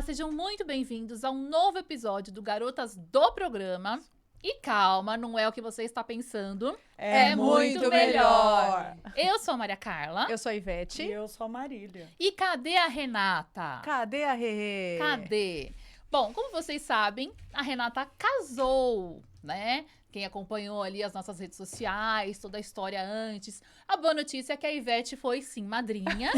sejam muito bem-vindos a um novo episódio do Garotas do Programa. E calma, não é o que você está pensando. É muito melhor. Eu sou a Maria Carla. Eu sou a Ivete. E eu sou a Marília. E cadê a Renata? Cadê a Rê? Cadê? Bom, como vocês sabem, a Renata casou, né? Quem acompanhou ali as nossas redes sociais, toda a história antes. A boa notícia é que a Ivete foi, sim, madrinha.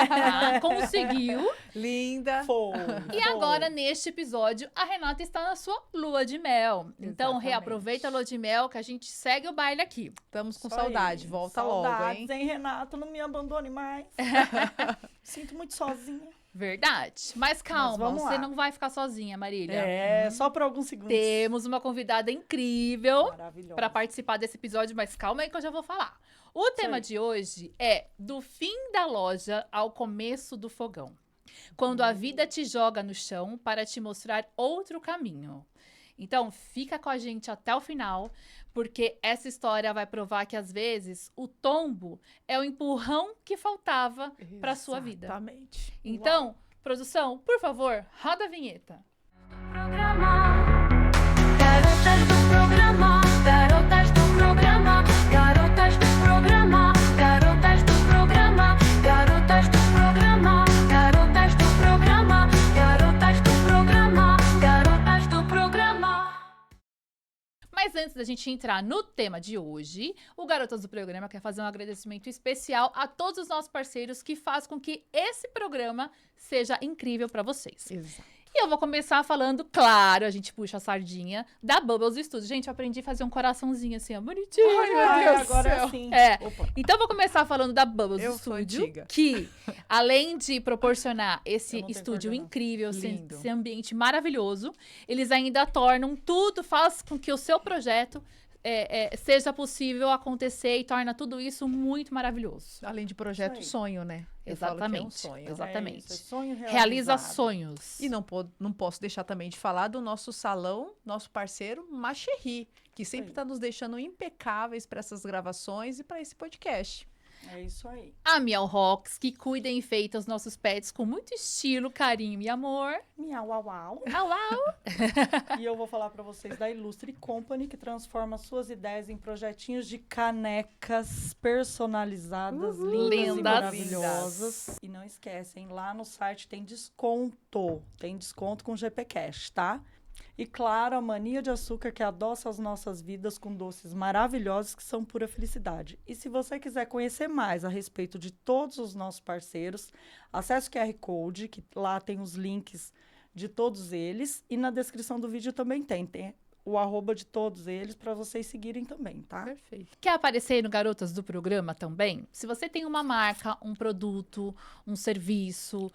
Tá? Conseguiu. Linda. Foi. E agora, neste episódio, a Renata está na sua lua de mel. Então, Exatamente. reaproveita a lua de mel, que a gente segue o baile aqui. Estamos com Isso saudade. aí. Volta Saudades, logo, hein? hein, Renato? Não me abandone mais. Sinto muito sozinha. Verdade. Mas calma, vamos você lá. não vai ficar sozinha, Marília. É, só por alguns segundos. Temos uma convidada incrível Maravilhosa. para participar desse episódio, mas calma aí que eu já vou falar. O tema aí. de hoje é do fim da loja ao começo do fogão. Quando a vida te joga no chão para te mostrar outro caminho. Então, fica com a gente até o final, porque essa história vai provar que, às vezes, o tombo é o empurrão que faltava para sua vida. Exatamente. Então, produção, por favor, roda a vinheta. Garotas do programa, garotas do programa, garotas do programa, garotas do programa, garotas do programa, garotas do programa, garotas do programa, garotas do programa. Mas antes da gente entrar no tema de hoje, o Garotas do Programa quer fazer um agradecimento especial a todos os nossos parceiros que fazem com que esse programa seja incrível para vocês. Exato. E eu vou começar falando, claro, a gente puxa a sardinha, da Bubbles Studio. Gente, eu aprendi a fazer um coraçãozinho assim, ó, bonitinho. Ai, meu Ai, Deus do agora céu. sim. É. Opa. Então, eu vou começar falando da Bubbles Eu sou Studio, antiga. que, além de proporcionar esse Eu não tenho estúdio corda, não. incrível, Lindo. esse ambiente maravilhoso, eles ainda tornam tudo, faz com que o seu projeto seja possível acontecer e torna tudo isso muito maravilhoso. Além de projeto, Isso aí. sonho, né? Eu falo que é um Exatamente. sonho. Exatamente. É isso, é sonho Realiza realizado. sonhos. E não posso deixar também de falar do nosso salão, nosso parceiro Macherry, que sempre aí. está nos deixando impecáveis para essas gravações e para esse podcast. É isso aí. A Miau Rocks, que cuida e enfeita os nossos pets com muito estilo, carinho e amor. Miau, au, au. Au, au. E eu vou falar pra vocês da Illustre Company, que transforma suas ideias em projetinhos de canecas personalizadas, lindas e Lindas. maravilhosas. E não esquecem, lá no site tem desconto. Tem desconto com GP Cash, tá? E claro, a Mania de Açúcar, que adoça as nossas vidas com doces maravilhosos que são pura felicidade. E se você quiser conhecer mais a respeito de todos os nossos parceiros, acesse o QR Code, que lá tem os links de todos eles. E na descrição do vídeo também tem o @de todos eles para vocês seguirem também, tá? Perfeito. Quer aparecer no Garotas do Programa também? Se você tem uma marca, um produto, um serviço,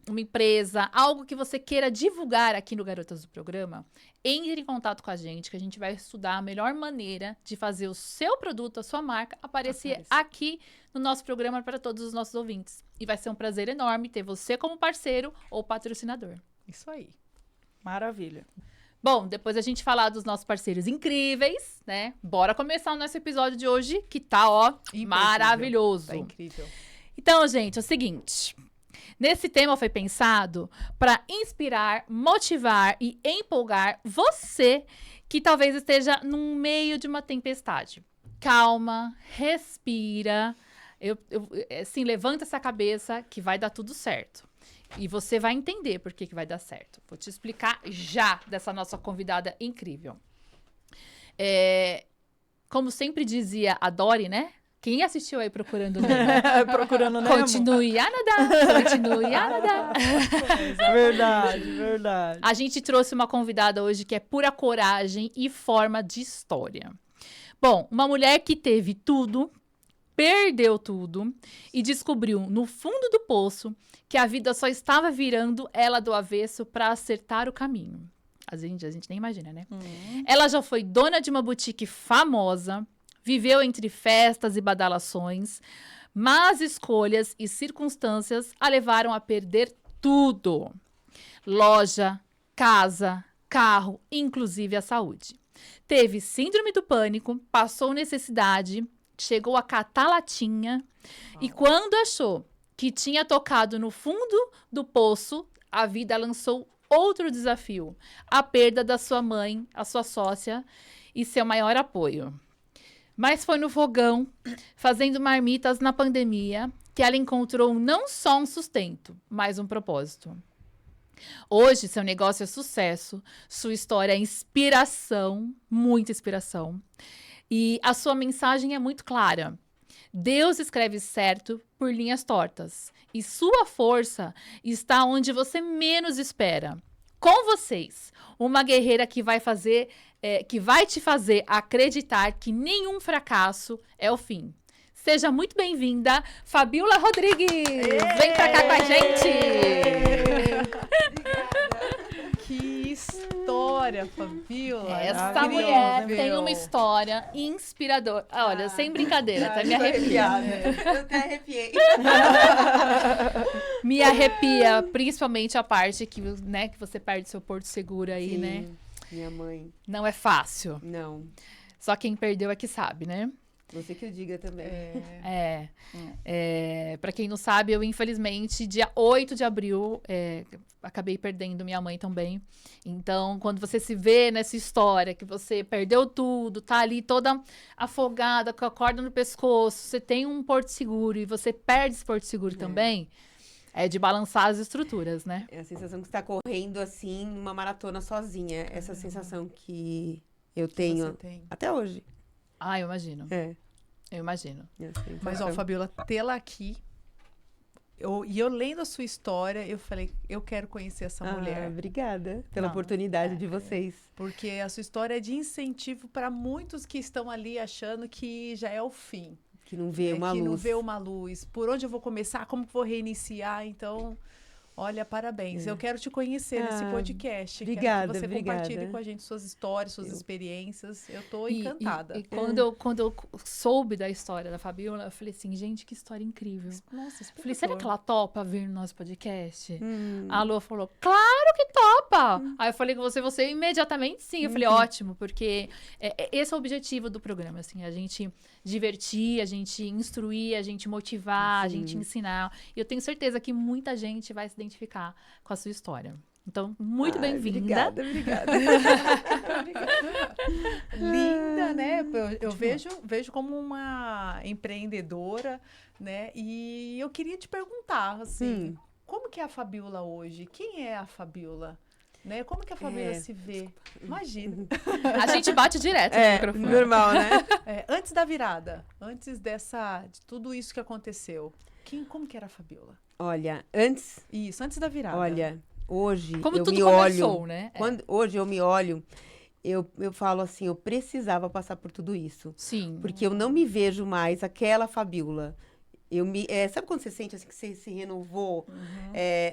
uma empresa, algo que você queira divulgar aqui no Garotas do Programa, entre em contato com a gente, que a gente vai estudar a melhor maneira de fazer o seu produto, a sua marca, aparecer aqui no nosso programa para todos os nossos ouvintes. E vai ser um prazer enorme ter você como parceiro ou patrocinador. Isso aí. Maravilha. Bom, depois a gente falar dos nossos parceiros incríveis, né? Bora começar o nosso episódio de hoje, que tá, ó, Imperdível. maravilhoso. Tá incrível. Então, gente, é o seguinte. Nesse tema foi pensado para inspirar, motivar e empolgar você que talvez esteja no meio de uma tempestade. Calma, respira, assim, levanta essa cabeça que vai dar tudo certo. E você vai entender por que vai dar certo. Vou te explicar já dessa nossa convidada incrível. Como sempre dizia a Dory, né? Quem assistiu aí Procurando Nemo? Procurando Nemo. Continue a nadar, continue a nadar. Verdade, verdade. A gente trouxe uma convidada hoje que é pura coragem e forma de história. Bom, uma mulher que teve tudo, perdeu tudo e descobriu no fundo do poço que a vida só estava virando ela do avesso para acertar o caminho. A gente nem imagina, né? Ela já foi dona de uma boutique famosa, viveu entre festas e badalações, mas escolhas e circunstâncias a levaram a perder tudo. Loja, casa, carro, inclusive a saúde. Teve síndrome do pânico, passou necessidade, chegou a catar latinha e quando achou que tinha tocado no fundo do poço, a vida lançou outro desafio: a perda da sua mãe, a sua sócia e seu maior apoio. Mas foi no fogão, fazendo marmitas na pandemia, que ela encontrou não só um sustento, mas um propósito. Hoje, seu negócio é sucesso, sua história é inspiração, muita inspiração. E a sua mensagem é muito clara. Deus escreve certo por linhas tortas. E sua força está onde você menos espera. Com vocês, uma guerreira que vai te fazer acreditar que nenhum fracasso é o fim. Seja muito bem-vinda, Fabiola Rodrigues! Vem pra cá com a gente! Que história, Fabiola. Essa mulher tem uma história inspiradora. Olha, sem brincadeira, até me arrepiando. Eu até arrepiei. Me arrepia, principalmente a parte que, né, que você perde seu porto seguro aí, Sim, né? minha mãe. Não é fácil. Não. Só quem perdeu é que sabe, né? Você que o diga também. Pra quem não sabe, eu, infelizmente, dia 8 de abril, acabei perdendo minha mãe também. Então, quando você se vê nessa história, que você perdeu tudo, tá ali toda afogada, com a corda no pescoço, você tem um porto seguro e você perde esse porto seguro também, é de balançar as estruturas, né? É a sensação que você está correndo, assim, numa maratona sozinha. Essa sensação que eu tenho Você tem. até hoje. Ah, eu imagino. Eu imagino. É a sensação. Mas, ó, Fabiola, tê-la aqui. Eu lendo a sua história, eu falei, eu quero conhecer essa mulher. Obrigada pela Não, oportunidade de vocês. Porque a sua história é de incentivo para muitos que estão ali achando que já é o fim. Que não vê uma que luz. não vê uma luz. Por onde eu vou começar? Como que vou reiniciar? Então, olha, parabéns. Eu quero te conhecer nesse podcast. obrigada, Quero que você obrigada. compartilhe com a gente suas histórias, suas experiências. Eu tô encantada. E quando eu soube da história da Fabiola, eu falei assim, gente, que história incrível. Nossa, Eu falei, será que ela topa vir no nosso podcast? Hum. A Lô falou, claro que topa! Aí eu falei com você imediatamente sim. Eu falei, ótimo, porque esse é o objetivo do programa, assim, a gente divertir, a gente instruir, a gente motivar, a gente ensinar. E eu tenho certeza que muita gente vai se identificar com a sua história. Então, muito bem-vinda. Obrigada. Linda, né? Eu vejo como uma empreendedora, né? E eu queria te perguntar, assim, como que é a Fabiola hoje? Quem é a Fabiola? Né? Como que a Fabiola se vê? Imagina. A gente bate direto no microfone. Normal, né? Antes da virada, antes de tudo isso que aconteceu, como que era a Fabiola? Olha, antes, Isso, antes da virada. olha, hoje Como eu tudo me começou, olho. né? Hoje eu me olho, eu falo assim, eu precisava passar por tudo isso. Sim. Porque eu não me vejo mais aquela Fabiola. Sabe quando você sente assim que você se renovou?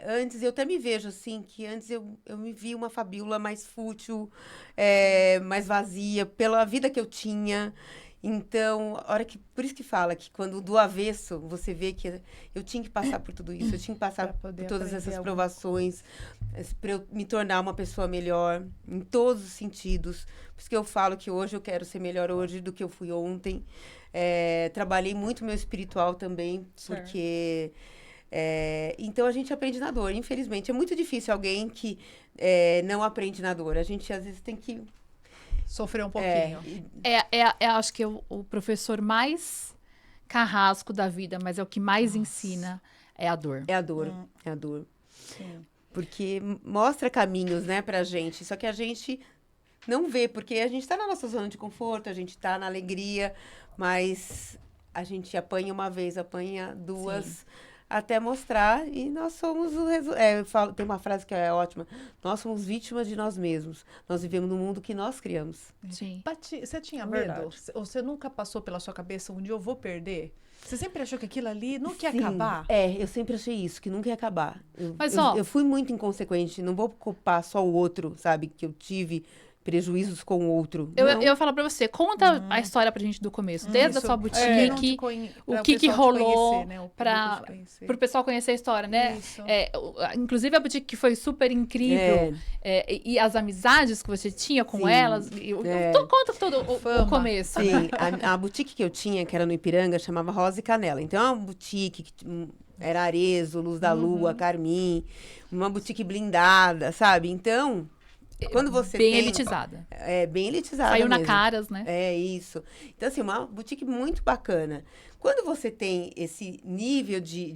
Antes eu até me vejo assim, que antes eu me vi uma Fabiola mais fútil, mais vazia, pela vida que eu tinha. Então, por isso que fala que quando do avesso, você vê que eu tinha que passar por tudo isso, eu tinha que passar Pra poder por todas aprender essas alguma provações, para eu me tornar uma pessoa melhor, em todos os sentidos. Por isso que eu falo que hoje eu quero ser melhor hoje do que eu fui ontem. Trabalhei muito meu espiritual também, porque... então, a gente aprende na dor, infelizmente. É muito difícil alguém que não aprende na dor. A gente, às vezes, tem que... Sofreu um pouquinho. Acho que o professor mais carrasco da vida, mas é o que mais ensina, é a dor. É a dor, é a dor. Sim. Porque mostra caminhos, né, pra gente. Só que a gente não vê, porque a gente tá na nossa zona de conforto, a gente tá na alegria, mas a gente apanha uma vez, apanha duas, até mostrar, e nós somos o resultado. Tem uma frase que é ótima, nós somos vítimas de nós mesmos. Nós vivemos no mundo que nós criamos. Sim. Você tinha Verdade. medo? Ou você nunca passou pela sua cabeça um dia eu vou perder? Você sempre achou que aquilo ali nunca ia Sim, acabar? eu sempre achei isso, que nunca ia acabar. Mas, eu fui muito inconsequente, não vou culpar só o outro, sabe? Que eu tive prejuízos com o outro. Eu Não. ia falar pra você, conta a história pra gente do começo, desde a Isso. sua Não boutique, te conhe- o pra que pessoal te rolou conhecer, né? O público pra, te conhecer. pro pessoal conhecer a história, né? Isso. Inclusive a boutique que foi super incrível, e as amizades que você tinha com Sim. elas. Conta todo o Fama. começo. Sim, a boutique que eu tinha, que era no Ipiranga, chamava Rosa e Canela. Então, é uma boutique Era Arezzo, Luz da Lua, Carmim, uma boutique blindada, sabe? Então, quando você Bem tem... elitizada. É, bem elitizada Saiu na mesmo. Caras, né? É isso. Então, assim, uma boutique muito bacana. Quando você tem esse nível de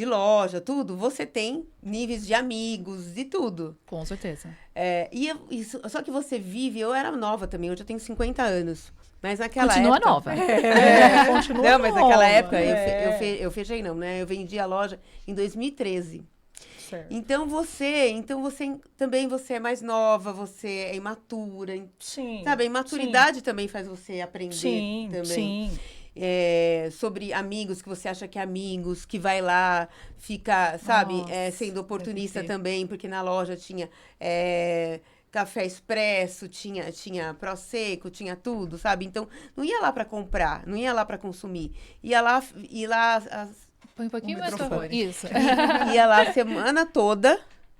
loja, tudo, você tem níveis de amigos e tudo. Com certeza. Só que você vive, eu era nova também, hoje eu tenho 50 anos. Mas naquela Continua época... nova. Continua Não, mas naquela nova. época, eu fechei não, né? Eu vendi a loja em 2013. Certo. Então você também você é mais nova, você é imatura. Sim. Sabe, a imaturidade também faz você aprender Sim, também. sim. Sobre amigos que você acha que é amigos, que vai lá, fica, sabe, Nossa, sendo oportunista deve ter. também, porque na loja tinha café expresso, tinha prosecco, tinha tudo, sabe? Então, não ia lá para comprar, não ia lá para consumir. Ia lá Põe um pouquinho O mais pra microfone. Isso. ia lá a semana toda.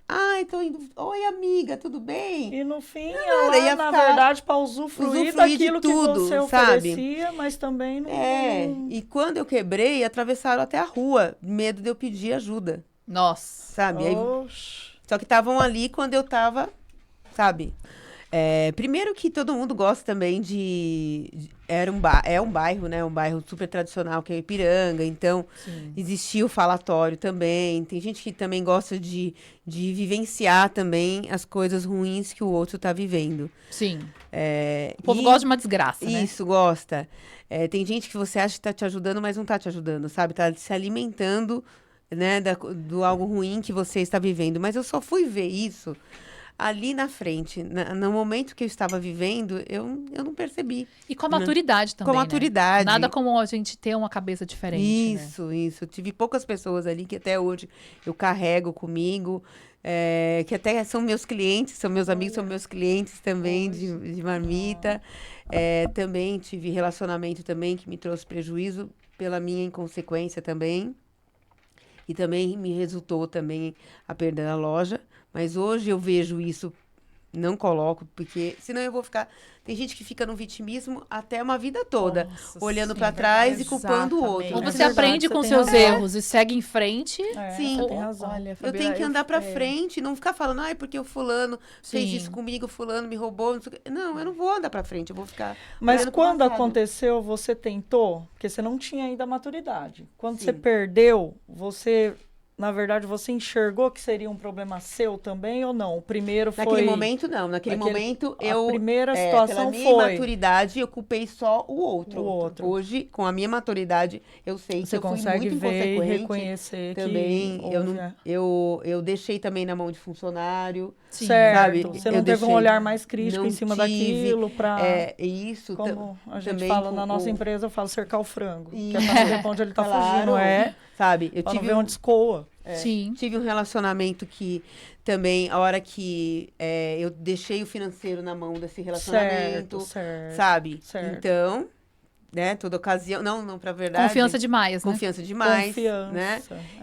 Ai, tô indo. Oi, amiga, tudo bem? E no fim, nada, ela, ia na ficar- verdade, para usufruir usufruir de daquilo tudo, que você sabe? oferecia, mas também não... E quando eu quebrei, atravessaram até a rua, medo de eu pedir ajuda, Nossa. sabe? Aí, Oxe. só que estavam ali quando eu tava, sabe? Primeiro que todo mundo gosta também é um bairro, né? Um bairro super tradicional, que é o Ipiranga. Então, existia o falatório também. Tem gente que também gosta de vivenciar também as coisas ruins que o outro tá vivendo. Sim. O povo E- gosta de uma desgraça, né? Isso, gosta. Tem gente que você acha que tá te ajudando, mas não tá te ajudando, sabe? Tá se alimentando, né, do algo ruim que você está vivendo. Mas eu só fui ver isso ali na frente. No momento que eu estava vivendo, eu não percebi. E com a maturidade também, Com a maturidade. Né? Nada como a gente ter uma cabeça diferente, né? Isso. Eu tive poucas pessoas ali que até hoje eu carrego comigo, que até são meus clientes, são meus amigos, são meus clientes também de marmita. Também tive relacionamento também que me trouxe prejuízo pela minha inconsequência também. E também me resultou também a perda da loja. Mas hoje eu vejo isso, não coloco, porque senão eu vou ficar... Tem gente que fica no vitimismo até uma vida toda, Nossa, olhando sim, para trás e culpando o exatamente. outro. Ou É você verdade, aprende você com tem seus razão. erros e segue em frente. Sim. Você tem razão. Olha, Eu Fabiola, tenho que andar pra frente, não ficar falando, ai, porque o fulano fez Sim. isso comigo, fulano me roubou, não sei o quê. Não, eu não vou andar pra frente, eu vou ficar Mas olhando pro quando passado. aconteceu, você tentou? Porque você não tinha ainda maturidade. Quando Sim. você perdeu, na verdade, você enxergou que seria um problema seu também ou não? O primeiro foi... Naquele momento, não. Naquele momento, A primeira pela situação minha foi... imaturidade, eu culpei só o outro. O outro. Hoje, com a minha maturidade, eu sei que Você eu fui consegue muito ver e inconsequente. reconhecer Também, que eu, houve, não, eu deixei também na mão de funcionário. Sim. Certo. sabe? Você Eu não teve um deixei. olhar mais crítico Não em cima tive. daquilo para... Isso. Como a gente também fala com na nossa o- empresa, eu falo cercar o frango. E- Que é pra saber pra onde ele tá Claro. fugindo. Sabe? Eu Pra não tive ver onde escoa. Sim. Tive um relacionamento que também, a hora que eu deixei o financeiro na mão desse relacionamento, Certo. sabe? Certo. Então, né, toda ocasião, não, pra verdade. Confiança demais, né? Confiança demais, Confiança. né?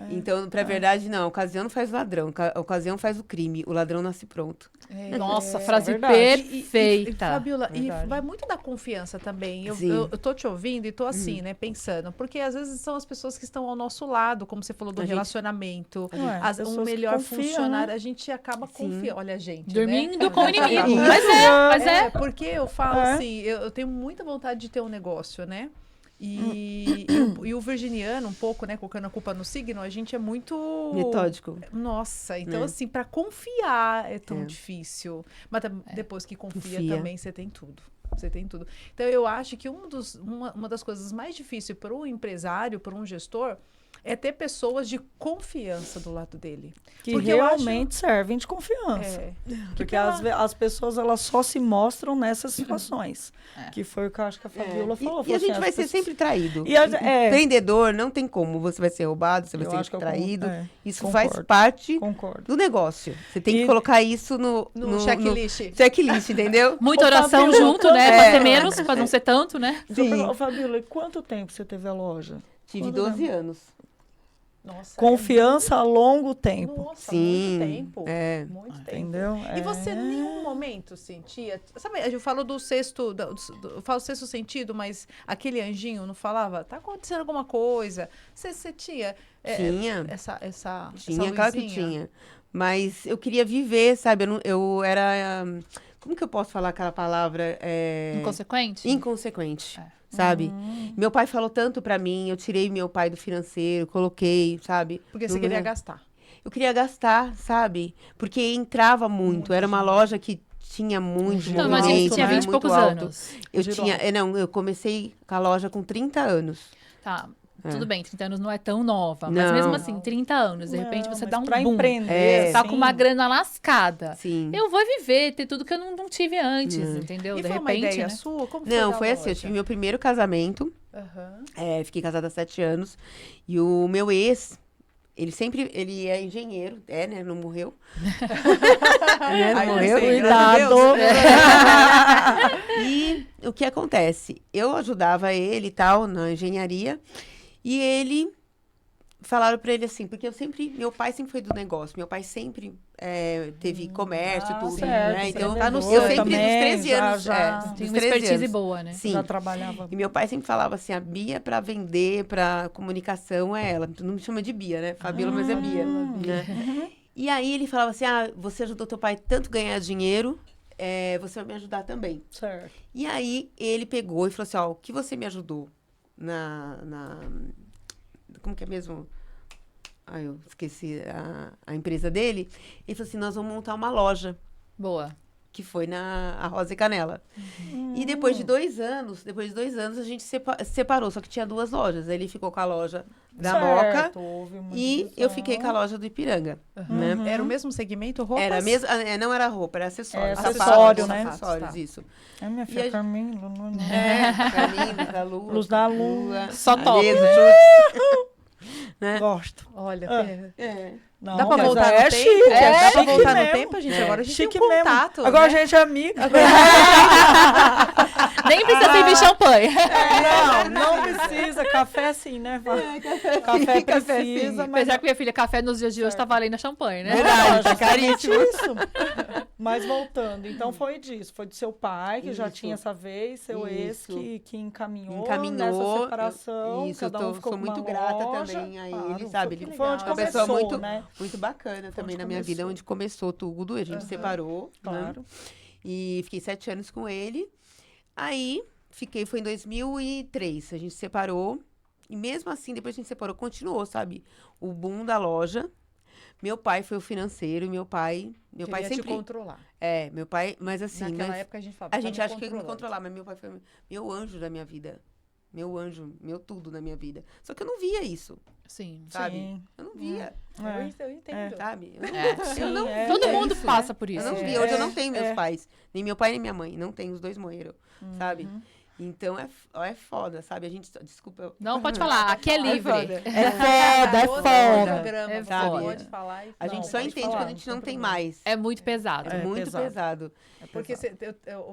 É. Então, pra verdade, não, a ocasião não faz ladrão, a ocasião faz o crime, o ladrão nasce pronto. Nossa, frase verdade. perfeita. Fabiola, e Verdade. vai muito da confiança também. Eu, Sim. eu tô te ouvindo e tô assim, né, pensando. Porque às vezes são as pessoas que estão ao nosso lado, como você falou do A gente- relacionamento. Ué, Um pessoas que melhor confiam, funcionário, né? a gente acaba confiando. Olha a gente, Dormindo né? com o inimigo. Isso. Mas é. Porque eu falo É. assim, eu tenho muita vontade de ter um negócio, né? E o virginiano, um pouco, né, colocando a culpa no signo, a gente é muito... Metódico. Nossa, então É. assim, para confiar é tão É. difícil. Mas depois que confia Confia. também, você tem tudo. Você tem tudo. Então, eu acho que uma das coisas mais difíceis para um empresário, para um gestor, é ter pessoas de confiança do lado dele. Que Porque eu acho- realmente servem de confiança. É, Porque as pessoas, elas só se mostram nessas situações. É. Que foi o que eu acho que a Fabiola falou. E a Falou gente assim, vai as ser pessoas- sempre traído. E a- Empreendedor, não tem como. Você vai ser roubado, você vai Eu ser acho que eu traído. Concordo. Isso faz parte Concordo. do negócio. Você tem que E- colocar isso no checklist. checklist, entendeu? Muita Ô, oração Fabiola, junto, né? é. Pra ser menos, pra não ser tanto, né? Deixa eu Sim. perguntar, Fabiola, e quanto tempo você teve a loja? Tive Quando 12 anos. Nossa, Confiança a longo tempo. Nossa, Sim, muito tempo. é. Muito tempo. Entendeu? E você em nenhum momento sentia... Sabe, eu falo do sexto... Eu falo sexto sentido, mas aquele anjinho não falava? Tá acontecendo alguma coisa. Você tinha Tinha. essa Tinha, claro que luzinha? tinha. Mas eu queria viver, sabe? Eu era... como que eu posso falar aquela palavra? Inconsequente? Inconsequente, sabe? Meu pai falou tanto pra mim, eu tirei meu pai do financeiro, coloquei, sabe? Porque você No queria meu- gastar. Eu queria gastar, sabe? Porque entrava muito. Era uma loja que tinha muito Então, Então, imagina, você movimento, tinha né? 20 e Muito poucos alto. anos. Eu Girou. tinha... Não, eu comecei com a loja com 30 anos. Tá, tudo bem, 30 anos não é tão nova. Mas Não. mesmo assim, 30 anos, de repente Não, você mas dá um pra boom. empreender, É. Você tá com assim, uma grana lascada. Sim. Eu vou viver, ter tudo que eu não tive antes, entendeu? E de foi uma repente, ideia né? sua? Como Não, da foi assim, eu loja? tive meu primeiro casamento. Aham. Fiquei casada há 7 anos. E o meu ex, ele é engenheiro, né? Não morreu. Né, não Aí morreu. pensei, graças a Cuidado. Deus. E o que acontece? Eu ajudava ele e tal na engenharia. E ele... Falaram pra ele assim, porque meu pai sempre foi do negócio. Meu pai sempre teve comércio e tudo, certo, né? Então, tá no eu sangue. sempre, dos 13 já, anos, já. dos Tem uma 13 expertise anos. boa, né? Sim. Já trabalhava. E meu pai sempre falava assim, a Bia pra vender, pra comunicação é ela. Tu não me chama de Bia, né? Fabíola, mas é Bia, né? E aí ele falava assim, você ajudou teu pai tanto a ganhar dinheiro, você vai me ajudar também. Certo. E aí ele pegou e falou assim, o que você me ajudou como que é mesmo? Eu esqueci a empresa dele. Ele falou assim, nós vamos montar uma loja, Boa. que foi na Rosa e Canela. E depois de 2 anos, a gente separou, só que tinha 2 lojas. Aí ele ficou com a loja da Certo, Moca houve uma e divisão. eu fiquei com a loja do Ipiranga, né? Era o mesmo segmento, roupas? Era mesmo, não era roupa, era acessório. Acessório, né? Acessórios, Tá. isso. É, minha E filha, a- Carminho, não. Carminho, Luz da Lua. Luz da Lua. Só top. Aleza, Chutes. Né? Gosto. Olha, Não, dá pra mas voltar é no chique, tempo? é Dá pra chique voltar no mesmo. tempo, gente? Agora a gente Chique tem um mesmo. contato. Agora né? a gente é amiga. Nem precisa servir champanhe. Não precisa. Café sim, né? Café precisa, mas... Apesar que minha filha, café nos dias de hoje tá valendo a champanhe, né? Verdade, tá justamente caríssimo. isso. Mas voltando, então foi disso. Foi do seu pai, que já Isso. tinha essa vez, seu ex Isso. que encaminhou Encaminhou. nessa separação. Isso, cada um ficou sou com uma muito grata loja. também a Claro, ele, sabe? foi Ele foi onde legal. uma pessoa começou, muito, né? muito bacana também onde na minha vida, começou. onde começou tudo. A gente separou, né? Claro. E fiquei 7 anos com ele. Aí, foi em 2003, a gente separou. E mesmo assim, depois que a gente separou, continuou, sabe? O boom da loja. Meu pai foi o financeiro, meu pai Queria sempre... te controlar. Meu pai, mas assim... Naquela mas época a gente falava, a tá gente me acha que ele me controlando. controlar, mas meu pai foi meu anjo da minha vida. Meu anjo, meu tudo na minha vida. Só que eu não via isso, Sim. sabe? Sim. Eu não via, Eu entendo. sabe? Eu não, Sim, eu não é. Todo via mundo isso. passa por Eu isso. não gente. vi. Hoje eu não tenho meus é. pais. Nem meu pai, nem minha mãe. Não tenho, os dois morreram, sabe? Então é foda, sabe? A gente... Desculpa. Não, pode falar. Aqui é livre. foda. É foda, é Outro foda. programa, É você foda. pode falar e A gente não, só pode entende falar, quando a gente não tem problema. mais. É muito pesado. É muito pesado. Porque,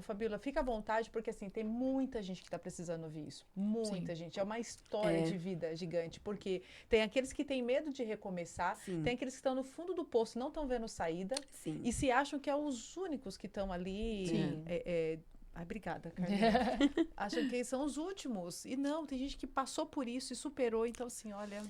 Fabíola, fica à vontade, porque assim, tem muita gente que está precisando ouvir isso. Muita gente. É uma história de vida gigante. Porque tem aqueles que têm medo de recomeçar, Sim. tem aqueles que estão no fundo do poço, não estão vendo saída, Sim. e se acham que é os únicos que estão ali. Sim. Ai, obrigada, Carlinha. Acham que são os últimos. E não, tem gente que passou por isso e superou. Então, assim, olha,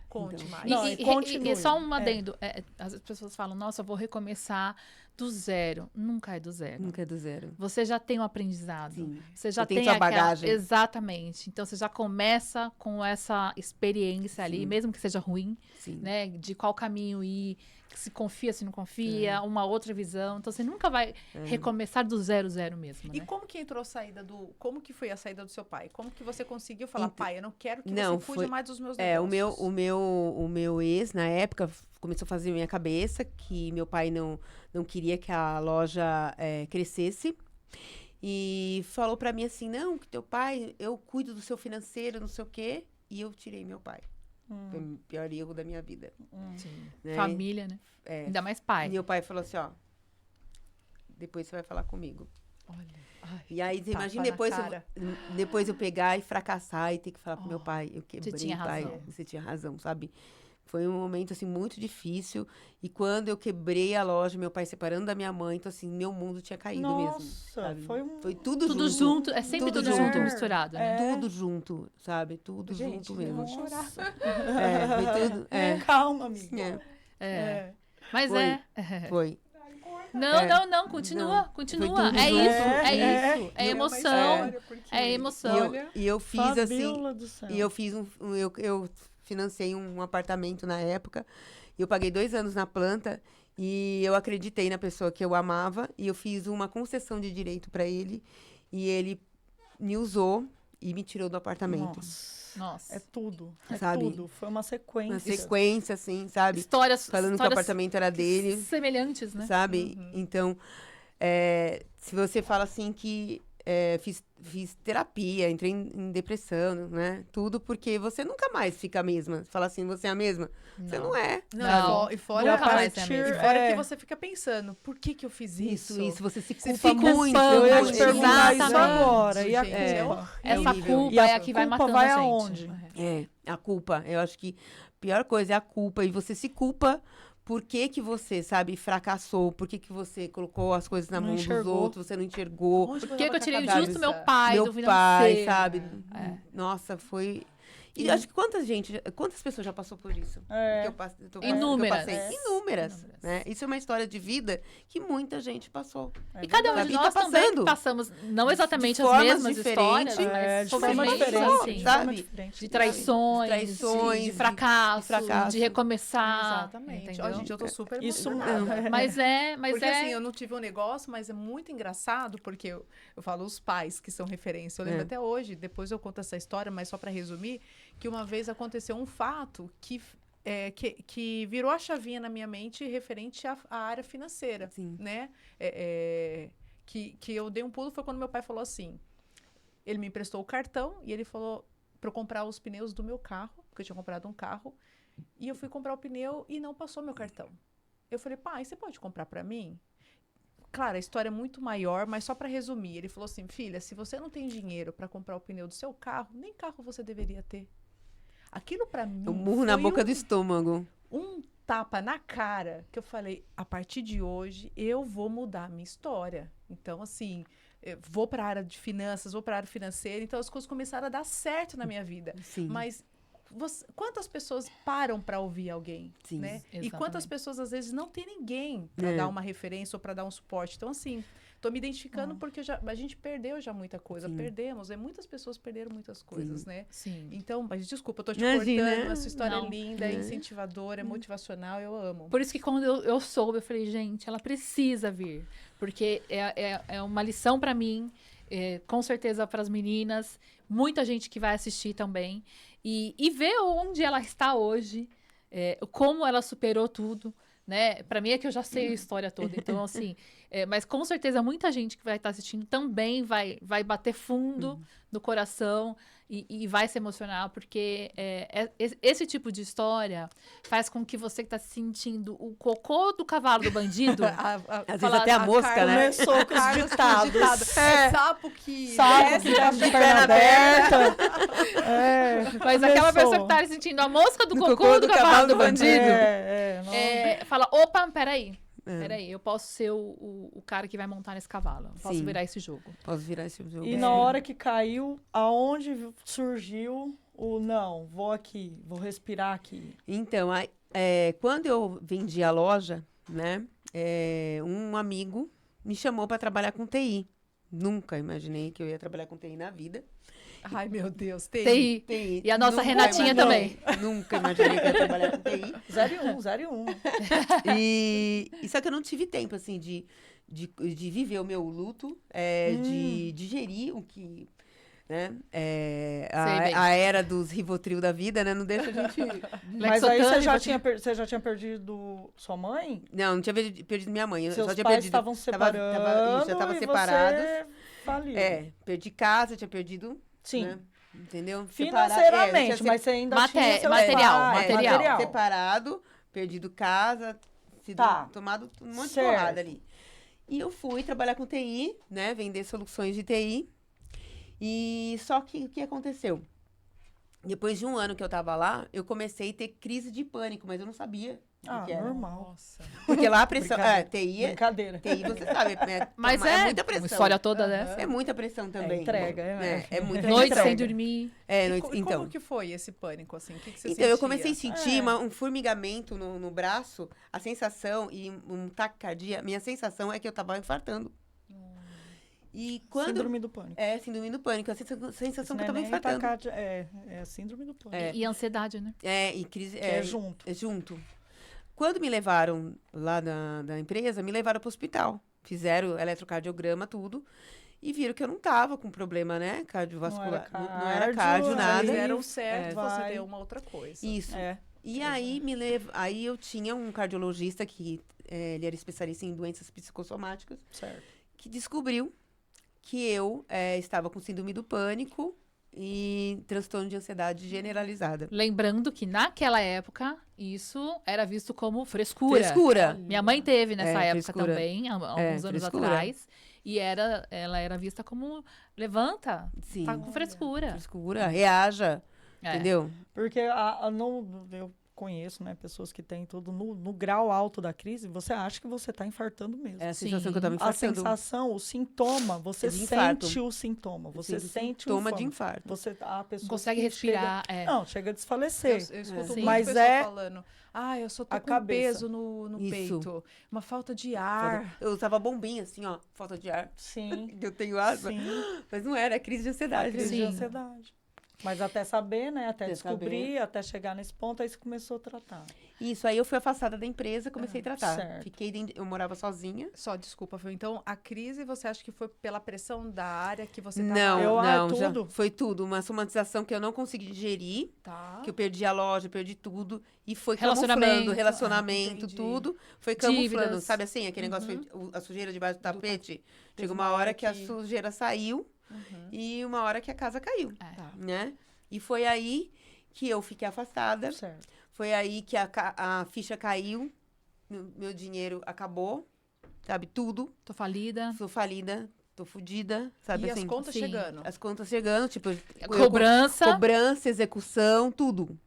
conte Então. mais. Não, E, continue. e só um adendo. As pessoas falam, nossa, eu vou recomeçar do zero. Nunca é do zero. Nunca é do zero. Você já tem um aprendizado. Sim. Você já Você tem tem sua aquela... bagagem. Exatamente. Então, você já começa com essa experiência ali, Sim. mesmo que seja ruim, Sim. né? De qual caminho ir, se confia, se não confia, uma outra visão. Então, você nunca vai recomeçar do zero mesmo, E né? como que entrou a saída Como que foi a saída do seu pai? Como que você conseguiu falar, Então, pai, eu não quero que não, você cuide foi- mais dos meus O negócios? o meu ex, na época, começou a fazer minha cabeça que meu pai não queria que a loja crescesse. E falou pra mim assim, não, que teu pai, eu cuido do seu financeiro, não sei o quê. E eu tirei meu pai. Foi o pior erro da minha vida. Sim. Né? Família, né? Ainda mais pai. Meu pai falou assim, ó, depois você vai falar comigo. Olha. Ai, E aí, você tapa imagina na depois cara. depois eu pegar e fracassar e ter que falar pro meu pai, eu quebrei, tinha pai, razão. você tinha razão, sabe? Foi um momento, assim, muito difícil. E quando eu quebrei a loja, meu pai separando da minha mãe, então, assim, meu mundo tinha caído mesmo, Nossa, sabe? foi tudo, Tudo junto, é sempre Tudo tudo junto, junto. misturado, né? Tudo junto, sabe? Tudo Gente, junto eu vou mesmo. chorar. Foi tudo. Calma, amiga. É, Mas Foi. é. foi. Não, continua, Não, continua. foi tudo É junto. isso, é É, isso. É E uma emoção, história, porque, é emoção. Olha, E eu fiz assim, Fabiola do céu. e eu fiz eu financei um apartamento na época, e eu paguei 2 anos na planta, e eu acreditei na pessoa que eu amava, e eu fiz uma concessão de direito para ele, e ele me usou e me tirou do apartamento. Nossa. É tudo. É Sabe? tudo. Foi uma sequência. Uma sequência, assim, sabe? Histórias, Falando que o histórias apartamento era dele, semelhantes, né? sabe? Então, se você fala assim que fiz terapia, entrei em depressão, né? Tudo porque você nunca mais fica a mesma. Fala assim, você é a mesma? Você não é. Não, Não. e fora, Nunca mais é a e mesma. fora que você fica pensando, por que que eu fiz isso? Isso, você se Você culpa fica muito. culpando. Eu ia te perguntar isso Exatamente. agora. E a Gente, culpa? é horrível. Essa horrível. culpa E a é a que vai culpa matando vai a gente. aonde? A culpa. Eu acho que a pior coisa é a culpa. E você se culpa por que você, sabe, fracassou. Por que você colocou as coisas na Não mão dos enxergou. outros, você não enxergou. Onde Por que que eu tirei cabeça? justo meu pai do Meu financeiro? pai, sabe? É. Nossa, foi... E acho que quantas pessoas já passou por isso? É. Que eu passe- que eu Inúmeras. passei? É. Inúmeras, Inúmeras. né? Isso é uma história de vida que muita gente passou. É E cada um verdade. de E tá nós também passando. passamos, não exatamente De as formas mesmas diferentes. histórias, mas É, de forma momentos, diferente. assim, De sabe? forma diferente. de traições, De traições, de fracasso, de fracasso. de recomeçar. Exatamente. Entendeu? Ó, gente, eu tô super Isso emocionada. Mas Porque é... assim, eu não tive um negócio, mas é muito engraçado, porque eu falo os pais que são referência. Eu lembro até hoje, depois eu conto essa história, mas só para resumir, que uma vez aconteceu um fato que virou a chavinha na minha mente referente à área financeira, Sim. né? Que eu dei um pulo foi quando meu pai falou assim, ele me emprestou o cartão e ele falou para eu comprar os pneus do meu carro, porque eu tinha comprado um carro, e eu fui comprar o pneu e não passou meu cartão. Eu falei, pai, você pode comprar para mim? Claro, a história é muito maior, mas só para resumir, ele falou assim, filha, se você não tem dinheiro para comprar o pneu do seu carro, nem carro você deveria ter. Aquilo para mim Um murro na foi boca do estômago. um tapa na cara que eu falei, a partir de hoje eu vou mudar a minha história. Então, assim, eu vou para a área de finanças, vou para a área financeira, então as coisas começaram a dar certo na minha vida. Sim. Mas quantas pessoas param para ouvir alguém, Sim. né? E Exatamente. quantas pessoas às vezes não tem ninguém para dar uma referência ou para dar um suporte. Então assim, tô me identificando porque a gente perdeu já muita coisa, Sim. perdemos, muitas pessoas perderam muitas coisas, né? Sim. Então, mas desculpa, eu tô te Imagina. cortando, essa história Não. é linda, é incentivadora, é motivacional, eu amo. Por isso que quando eu soube, eu falei, gente, ela precisa vir. Porque é uma lição pra mim, com certeza para as meninas, muita gente que vai assistir também. E ver onde ela está hoje, como ela superou tudo, né? Para mim é que eu já sei a história toda. Então, assim, mas com certeza muita gente que vai estar assistindo também vai bater fundo no coração e vai se emocionar, porque esse tipo de história faz com que você que está sentindo o cocô do cavalo do bandido. Às vezes até a mosca, né? Começou com os ditados. Sapo que Sapo que tá de perna aberta. Mas aquela começou. pessoa que tá sentindo a mosca do cocô do cavalo do bandido, fala, opa, peraí, eu posso ser o cara que vai montar nesse cavalo. Eu posso Sim. virar esse jogo. Posso virar esse jogo. E na hora que caiu, aonde surgiu o não, vou aqui, vou respirar aqui. Então, quando eu vendi a loja, né, um amigo me chamou para trabalhar com TI. Nunca imaginei que eu ia trabalhar com TI na vida. Ai, meu Deus, tem. TI. E a nossa Nunca Renatinha imaginei. também. Nunca imaginei que eu ia trabalhar com TI. 01. E só que eu não tive tempo, assim, de viver o meu luto, de digerir o que... Né? Sei bem. A era dos Rivotril da vida, né? Não deixa a gente... Mas aí Lexotan, você já tinha perdido sua mãe? Não tinha perdido minha mãe. Eu Seus só tinha pais perdido... estavam separando já tava e separados. você faliu. Perdi casa, tinha perdido... Sim. Né? Entendeu? Financeiramente, Tinha mas você ainda Maté- tinha seus material, pais, material. separado, perdido casa, sido Tá. tomado um monte Certo. de porrada ali. E eu fui trabalhar com TI, né? Vender soluções de TI. E só que o que aconteceu? Depois de um ano que eu tava lá, eu comecei a ter crise de pânico, mas eu não sabia o que era. Normal. Nossa. Porque lá a pressão... Brincadeira. TI, Brincadeira. você sabe, né? Mas é é muita uma pressão. história toda dessa. É muita pressão também. entrega, É muita Noite pressão. sem dormir. É, E noite, então. como que foi esse pânico, assim? O que você Então, eu sentia? comecei a sentir É. um formigamento no braço, a sensação e um taquicardia. Minha sensação é que eu tava infartando. E quando... Síndrome do pânico. É, síndrome do pânico. A sensação que eu Não tava nem infartando. taquicardia, é síndrome do pânico. E ansiedade, né? É, e crise... Que é junto. É junto. Quando me levaram lá da empresa, me levaram pro hospital. Fizeram eletrocardiograma, tudo. E viram que eu não tava com problema, né? Cardiovascular. Não era cardio, aí nada. Fizeram certo, você vai. deu uma outra coisa. Isso. É. E aí aí eu tinha um cardiologista que ele era especialista em doenças psicossomáticas, Certo. que descobriu que eu estava com síndrome do pânico e transtorno de ansiedade generalizada. Lembrando que naquela época, isso era visto como frescura. Frescura. Minha mãe teve nessa época frescura. também, há alguns anos frescura. atrás. E ela era vista como, levanta, Sim. tá com frescura. Frescura, reaja, É. entendeu? Porque eu conheço, né, pessoas que têm tudo no grau alto da crise, você acha que você está infartando mesmo. É a Sim. sensação que eu tava A infartando. sensação, o sintoma, você É de infarto. sente o sintoma, você Sinto sente o sintoma de infarto. infarto. A pessoa Não consegue que respirar. Não, chega a desfalecer. Eu escuto Sim. muito Mas pessoa falando, eu só tô a com cabeça. peso no Isso. peito, uma falta de ar. Eu usava bombinha, assim, ó, falta de ar. Sim. Eu tenho asma. Sim. Mas não era, é crise de ansiedade. Crise de Sim. ansiedade. Mas até saber, né? Até Até descobrir, até chegar nesse ponto, aí você começou a tratar. Isso, aí eu fui afastada da empresa, comecei a tratar. certo. Eu morava sozinha. Só, desculpa, Fê. Então, a crise, você acha que foi pela pressão da área que você tava... Não, Eu- não, já tudo. foi tudo. Uma somatização que eu não consegui digerir, Tá. que eu perdi a loja, perdi tudo. E foi Relacionamento. camuflando, relacionamento, entendi. tudo. Foi camuflando, Dívidas. sabe assim? Aquele negócio, a sujeira debaixo do tapete. Teve Chegou uma uma hora hora que a que- sujeira saiu Uhum. e uma hora que a casa caiu, É. Tá. né? E foi aí que eu fiquei afastada. Certo. Foi aí que a ficha caiu, meu dinheiro acabou, sabe? Tudo. Tô falida. Sou falida, tô fodida, sabe E assim? as contas sim. chegando. As contas chegando, tipo... Cobrança. Cobrança, execução, tudo.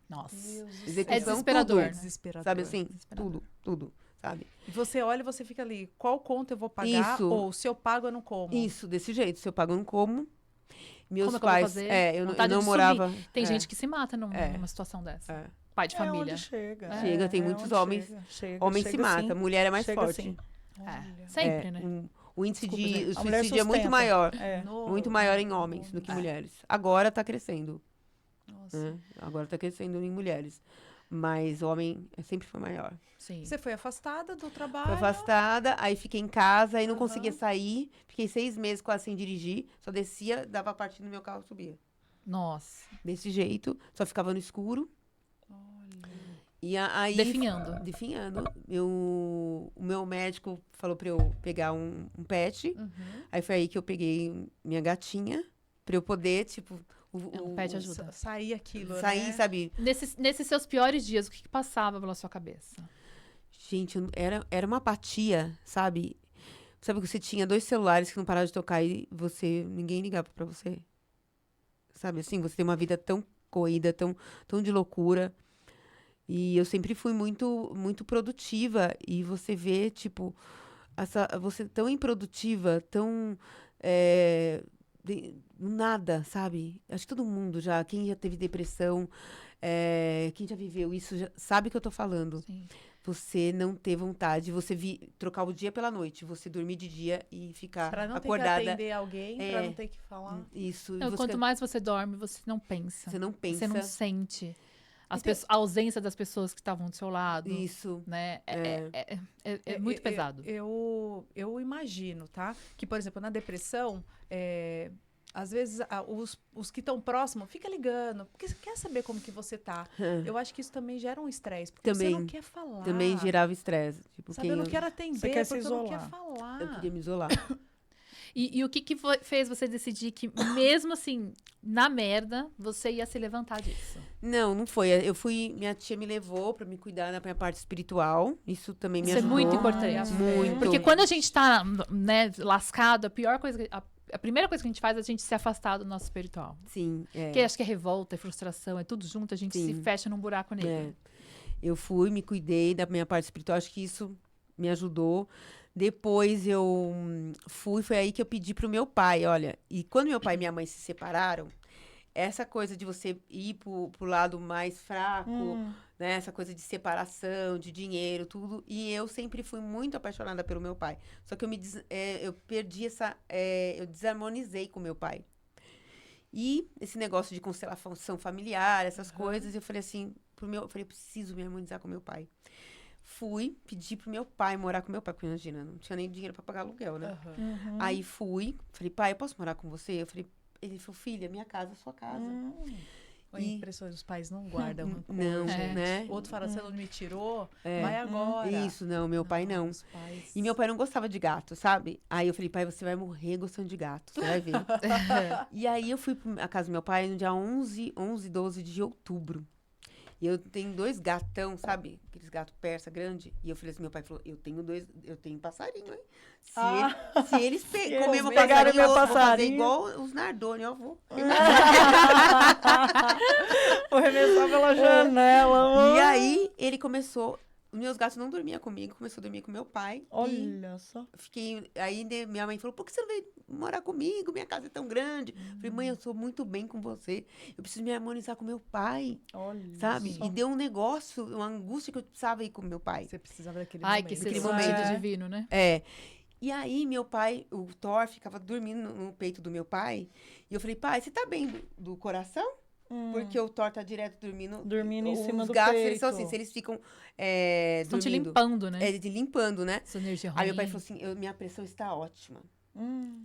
Nossa. Execução, É desesperador. tudo. Desesperador. Sabe assim? Desesperador. Tudo, sabe? E você olha e você fica ali, qual conta eu vou pagar? Isso. Ou se eu pago, eu não como. Isso, desse jeito. Se eu pago, eu não como. Meus Como é que eu vou pais... fazer? eu Vontade não de morava... Tem é, gente que se mata É. numa situação dessa. é. Pai de família. Onde chega. Chega, tem muitos onde homens- chega. Homem se chega mata, sim. mulher é mais Chega forte. sim. É. Sempre, É, né? o índice Desculpa, de gente. A mulher suicídio é muito sustenta. maior. É. Muito maior em homens do que É. mulheres. Agora tá crescendo. Nossa. Né? Agora tá crescendo em mulheres. Mas homem sempre foi maior. Sim. Você foi afastada do trabalho. Fui afastada, aí fiquei em casa, aí não Aham. conseguia sair. Fiquei 6 meses quase sem dirigir. Só descia, dava partida no meu carro, subia. Nossa. Desse jeito, só ficava no escuro. Olha. E aí... Definhando. Definhando. O meu médico falou pra eu pegar um pet. Uhum. Aí foi aí que eu peguei minha gatinha. Pra eu poder, tipo... Um pet ajuda. Sair aquilo, Sair, né? sabe? Nesses seus piores dias, o que passava pela sua cabeça? Gente, era uma apatia, sabe? Sabe que você tinha 2 celulares que não paravam de tocar e ninguém ligava pra você? Sabe assim? Você tem uma vida tão corrida, tão de loucura. E eu sempre fui muito, muito produtiva. E você vê, tipo, você tão improdutiva, tão... nada, sabe? Acho que todo mundo já, quem já teve depressão, quem já viveu isso, sabe o que eu tô falando. Sim. Você não ter vontade, você trocar o dia pela noite, você dormir de dia e ficar Pra não ter que acordada. atender alguém, pra não ter que falar. Isso. Não, e quanto mais você dorme, você não pensa. você não pensa. Você não sente Então- a ausência das pessoas que estavam do seu lado. Isso. Né? É muito pesado. Eu imagino, tá? Que, por exemplo, na depressão, às vezes os que estão próximos fica ligando, porque você quer saber como que você tá. Eu acho que isso também gera um estresse, porque você Também. não quer falar. Também gerava estresse. Tipo, Sabe, eu não quero atender, Você quer se porque eu não quero isolar. falar. eu queria me isolar. E o que que fez você decidir que, mesmo assim, na merda, você ia se levantar disso? Não foi. Minha tia me levou pra me cuidar da minha parte espiritual. Isso também me Isso é ajudou. muito importante. a fé. Muito. Porque quando a gente tá, né, lascado, a pior coisa, a primeira coisa que a gente faz é a gente se afastar do nosso espiritual. Sim, Porque acho que é revolta, é frustração, é tudo junto, a gente se Sim. fecha num buraco negro. É. Eu fui, me cuidei da minha parte espiritual, acho que isso me ajudou. Depois eu foi aí que eu pedi pro meu pai, olha. E quando meu pai e minha mãe se separaram, essa coisa de você ir pro lado mais fraco, né? Essa coisa de separação, de dinheiro, tudo. E eu sempre fui muito apaixonada pelo meu pai. Só que eu perdi eu desarmonizei com meu pai. E esse negócio de constelação familiar, essas coisas, eu falei assim, eu falei, eu preciso me harmonizar com meu pai. Fui, pedi pro meu pai morar com meu pai, porque imagina, não tinha nem dinheiro pra pagar aluguel, né? Aí fui, falei, pai, eu posso morar com você? Ele falou, filha, minha casa é sua casa. Olha, impressões, os pais não guardam rancor, Não, gente. né? Outro fala, você não me tirou, vai agora. Isso, não, meu pai não. Os pais... E meu pai não gostava de gato, sabe? Aí eu falei, pai, você vai morrer gostando de gato, você vai ver. E aí eu fui pra casa do meu pai no dia 12 de outubro. E eu tenho 2 gatão, sabe? Aqueles gatos persa grande. E eu falei assim, meu pai falou, eu tenho passarinho, hein? Se eles comerem meu pegarem passarinho, meu eu vou fazer passarinho. igual os Nardoni, eu vou. Vou arremessar pela janela. E aí, ele começou... Os meus gatos não dormiam comigo, começou a dormir com meu pai. E Olha só. aí minha mãe falou, por que você não veio morar comigo? Minha casa é tão grande. Eu falei, mãe, eu sou muito bem com você. Eu preciso me harmonizar com meu pai, Olha sabe? só. E deu um negócio, uma angústia que eu precisava ir com meu pai. Você precisava daquele Ai, momento. que esse Naquele sentido momento. divino, né? É. E aí, meu pai, o Thor, ficava dormindo no peito do meu pai. E eu falei, pai, você tá bem do coração? Porque o Thor tá direto dormindo. Dormindo em cima Os do gatos, peito. eles são assim, se eles ficam Estão te dormindo... limpando, né? limpando, né? Essa energia ruim. Aí meu pai falou assim, minha pressão está ótima.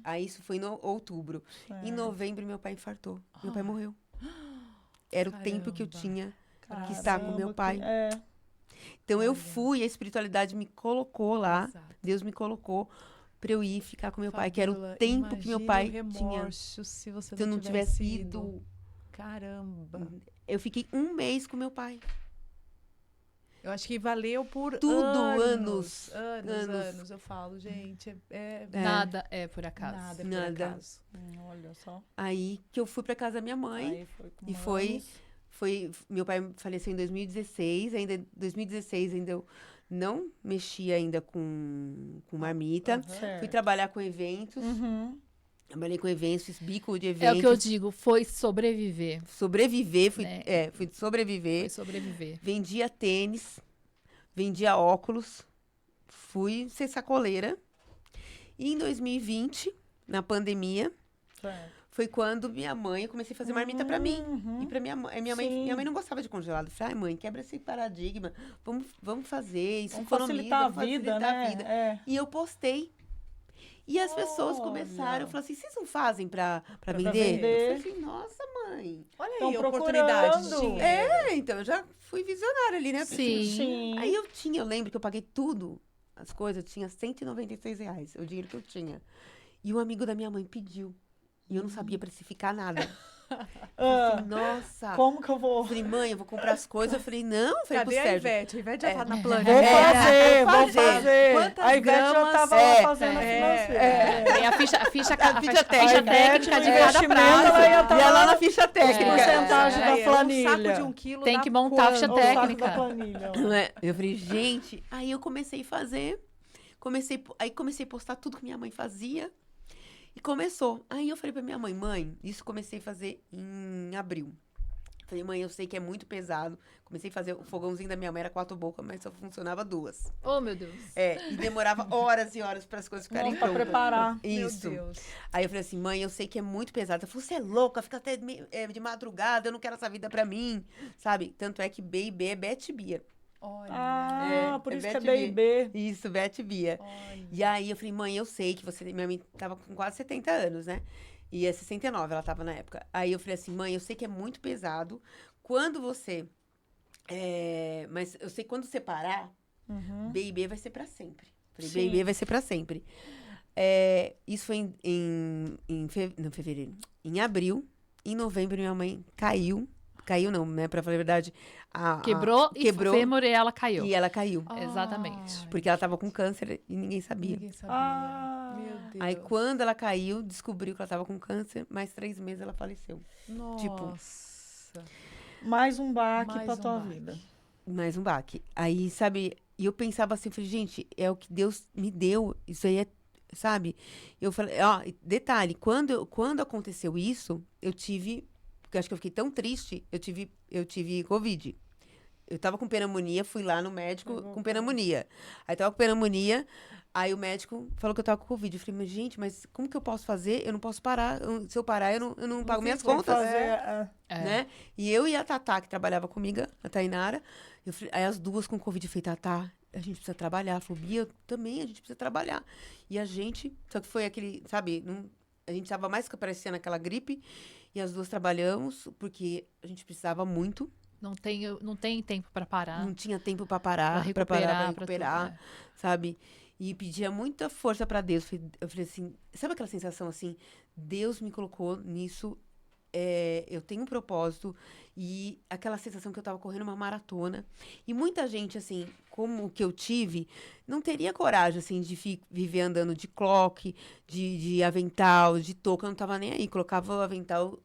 Aí isso foi em outubro. Em novembro, meu pai infartou. Meu pai morreu. Era o tempo que eu Caramba. tinha que estar com meu pai. É. Então eu fui, a espiritualidade me colocou lá. Exato. Deus me colocou pra eu ir ficar com meu pai, que era o Fabiola, tempo que meu pai imagina o tinha. remorso se você Se eu não tivesse ido. Caramba. Eu fiquei 1 mês com meu pai. Eu acho que valeu por Tudo, anos. anos. Anos. Eu falo, gente, Nada é por acaso. nada é por Nada. acaso. Olha só. Aí que eu fui pra casa da minha mãe. Aí foi com E foi- anos. Meu pai faleceu em 2016. Ainda em 2016 ainda eu não mexia ainda com marmita. Certo. Fui trabalhar com eventos. Uhum. Trabalhei com eventos, fiz bico de É eventos. o que eu digo, foi sobreviver. Sobreviver, fui Foi sobreviver. sobreviver. Vendia tênis, vendia óculos, fui ser sacoleira. E em 2020, na pandemia, Certo. foi quando minha mãe, eu comecei a fazer marmita pra mim. E pra minha mãe. Sim. Minha mãe não gostava de congelado. Eu falei, ai mãe, quebra esse paradigma. Vamos fazer isso. Vamos economiza, facilitar a vamos vida, facilitar né? a vida. É. E eu postei. E as pessoas Olha. começaram, falaram assim, vocês não fazem pra vender? vender. Eu falei assim, nossa, mãe. Olha Tão aí, oportunidade de procurando. dinheiro. Então, eu já fui visionária ali, né? Sim. Sim. Aí eu lembro que eu paguei tudo, as coisas, eu tinha R$ 196, o dinheiro que eu tinha. E um amigo da minha mãe pediu. E eu não sabia precificar nada. Ah, Assim, nossa. como que eu vou? Eu falei, mãe, eu vou comprar as coisas. Eu falei, não, eu falei pro Cadê a Sérgio. Ivete? A Ivete já tá na Vou planilha. fazer. Quantas A Ivete já gramas? tava lá fazendo a É. financeira. Tem a ficha ficha técnica Ivete, de o cada investimento, prazo. ela ia tá Ia lá lá na ficha técnica. porcentagem da Um saco planilha. de 1 quilo Tem dá que montar a ficha quanto? O saco técnica. da planilha. ó. Não é? Eu falei, gente, aí eu comecei a fazer, comecei a postar tudo que minha mãe fazia e começou. Aí eu falei pra minha mãe, isso comecei a fazer em abril. Falei, mãe, eu sei que é muito pesado. Comecei a fazer o fogãozinho da minha mãe, era 4 bocas, mas só funcionava 2. Oh, meu Deus. E demorava horas e horas para as coisas ficarem Não, pra prontas. preparar. Isso. Meu Deus. Aí eu falei assim, mãe, eu sei que é muito pesado. Ela falou, você é louca, fica até de madrugada, eu não quero essa vida pra mim, sabe? Tanto é que B&B é Beth Bia. Olha. Ah, É, por é isso que é Beth B&B. Isso, Beth Bia. Olha. E aí eu falei, mãe, eu sei que você... Minha mãe tava com quase 70 anos, né? E é 69 ela tava na época. Aí eu falei assim, mãe, eu sei que é muito pesado. Quando você... mas eu sei que quando você parar, B&B vai ser pra sempre. Falei, Sim. B&B vai ser pra sempre. Isso foi não, fevereiro. Em abril. Em novembro, minha mãe caiu. Caiu não, né? Pra falar a verdade. Quebrou e quebrou fêmur e ela caiu. e ela caiu. Exatamente. Porque ela tava com câncer e ninguém sabia. Ninguém sabia. Ah. Meu Deus. Aí, quando ela caiu, descobriu que ela tava com câncer. Mais 3 meses ela faleceu. Nossa. Mais um baque Mais pra um tua baque. vida. Mais um baque. Aí, sabe, e eu pensava assim, eu falei, gente, é o que Deus me deu. Isso aí é, sabe? Eu falei, ó, detalhe, quando aconteceu isso, eu tive, porque eu acho que eu fiquei tão triste, eu tive Covid. Eu tava com pneumonia, fui lá no médico com pneumonia. Aí tava com pneumonia, aí o médico falou que eu tava com Covid. Eu falei, mas gente, mas como que eu posso fazer? Eu não posso parar. Se eu parar, eu não pago minhas Vou contas. fazer, Né? E eu e a Tatá, que trabalhava comigo, a Tainara, aí as duas com Covid, eu falei, Tatá, a gente precisa trabalhar. Ela falou, Bia, também, a gente precisa trabalhar. E a gente, só que foi aquele, sabe, a gente tava mais que parecendo aquela gripe, e as duas trabalhamos, porque a gente precisava muito, Não tem tempo pra parar. não tinha tempo pra Pra parar, pra recuperar, recuperar, sabe? E pedia muita força pra Deus. Eu falei assim, sabe aquela sensação assim, Deus me colocou nisso, eu tenho um propósito, e aquela sensação que eu tava correndo uma maratona. E muita gente, assim, como o que eu tive, não teria coragem, assim, de viver andando de cloque, de avental, de touca, eu não tava nem aí. Colocava o avental,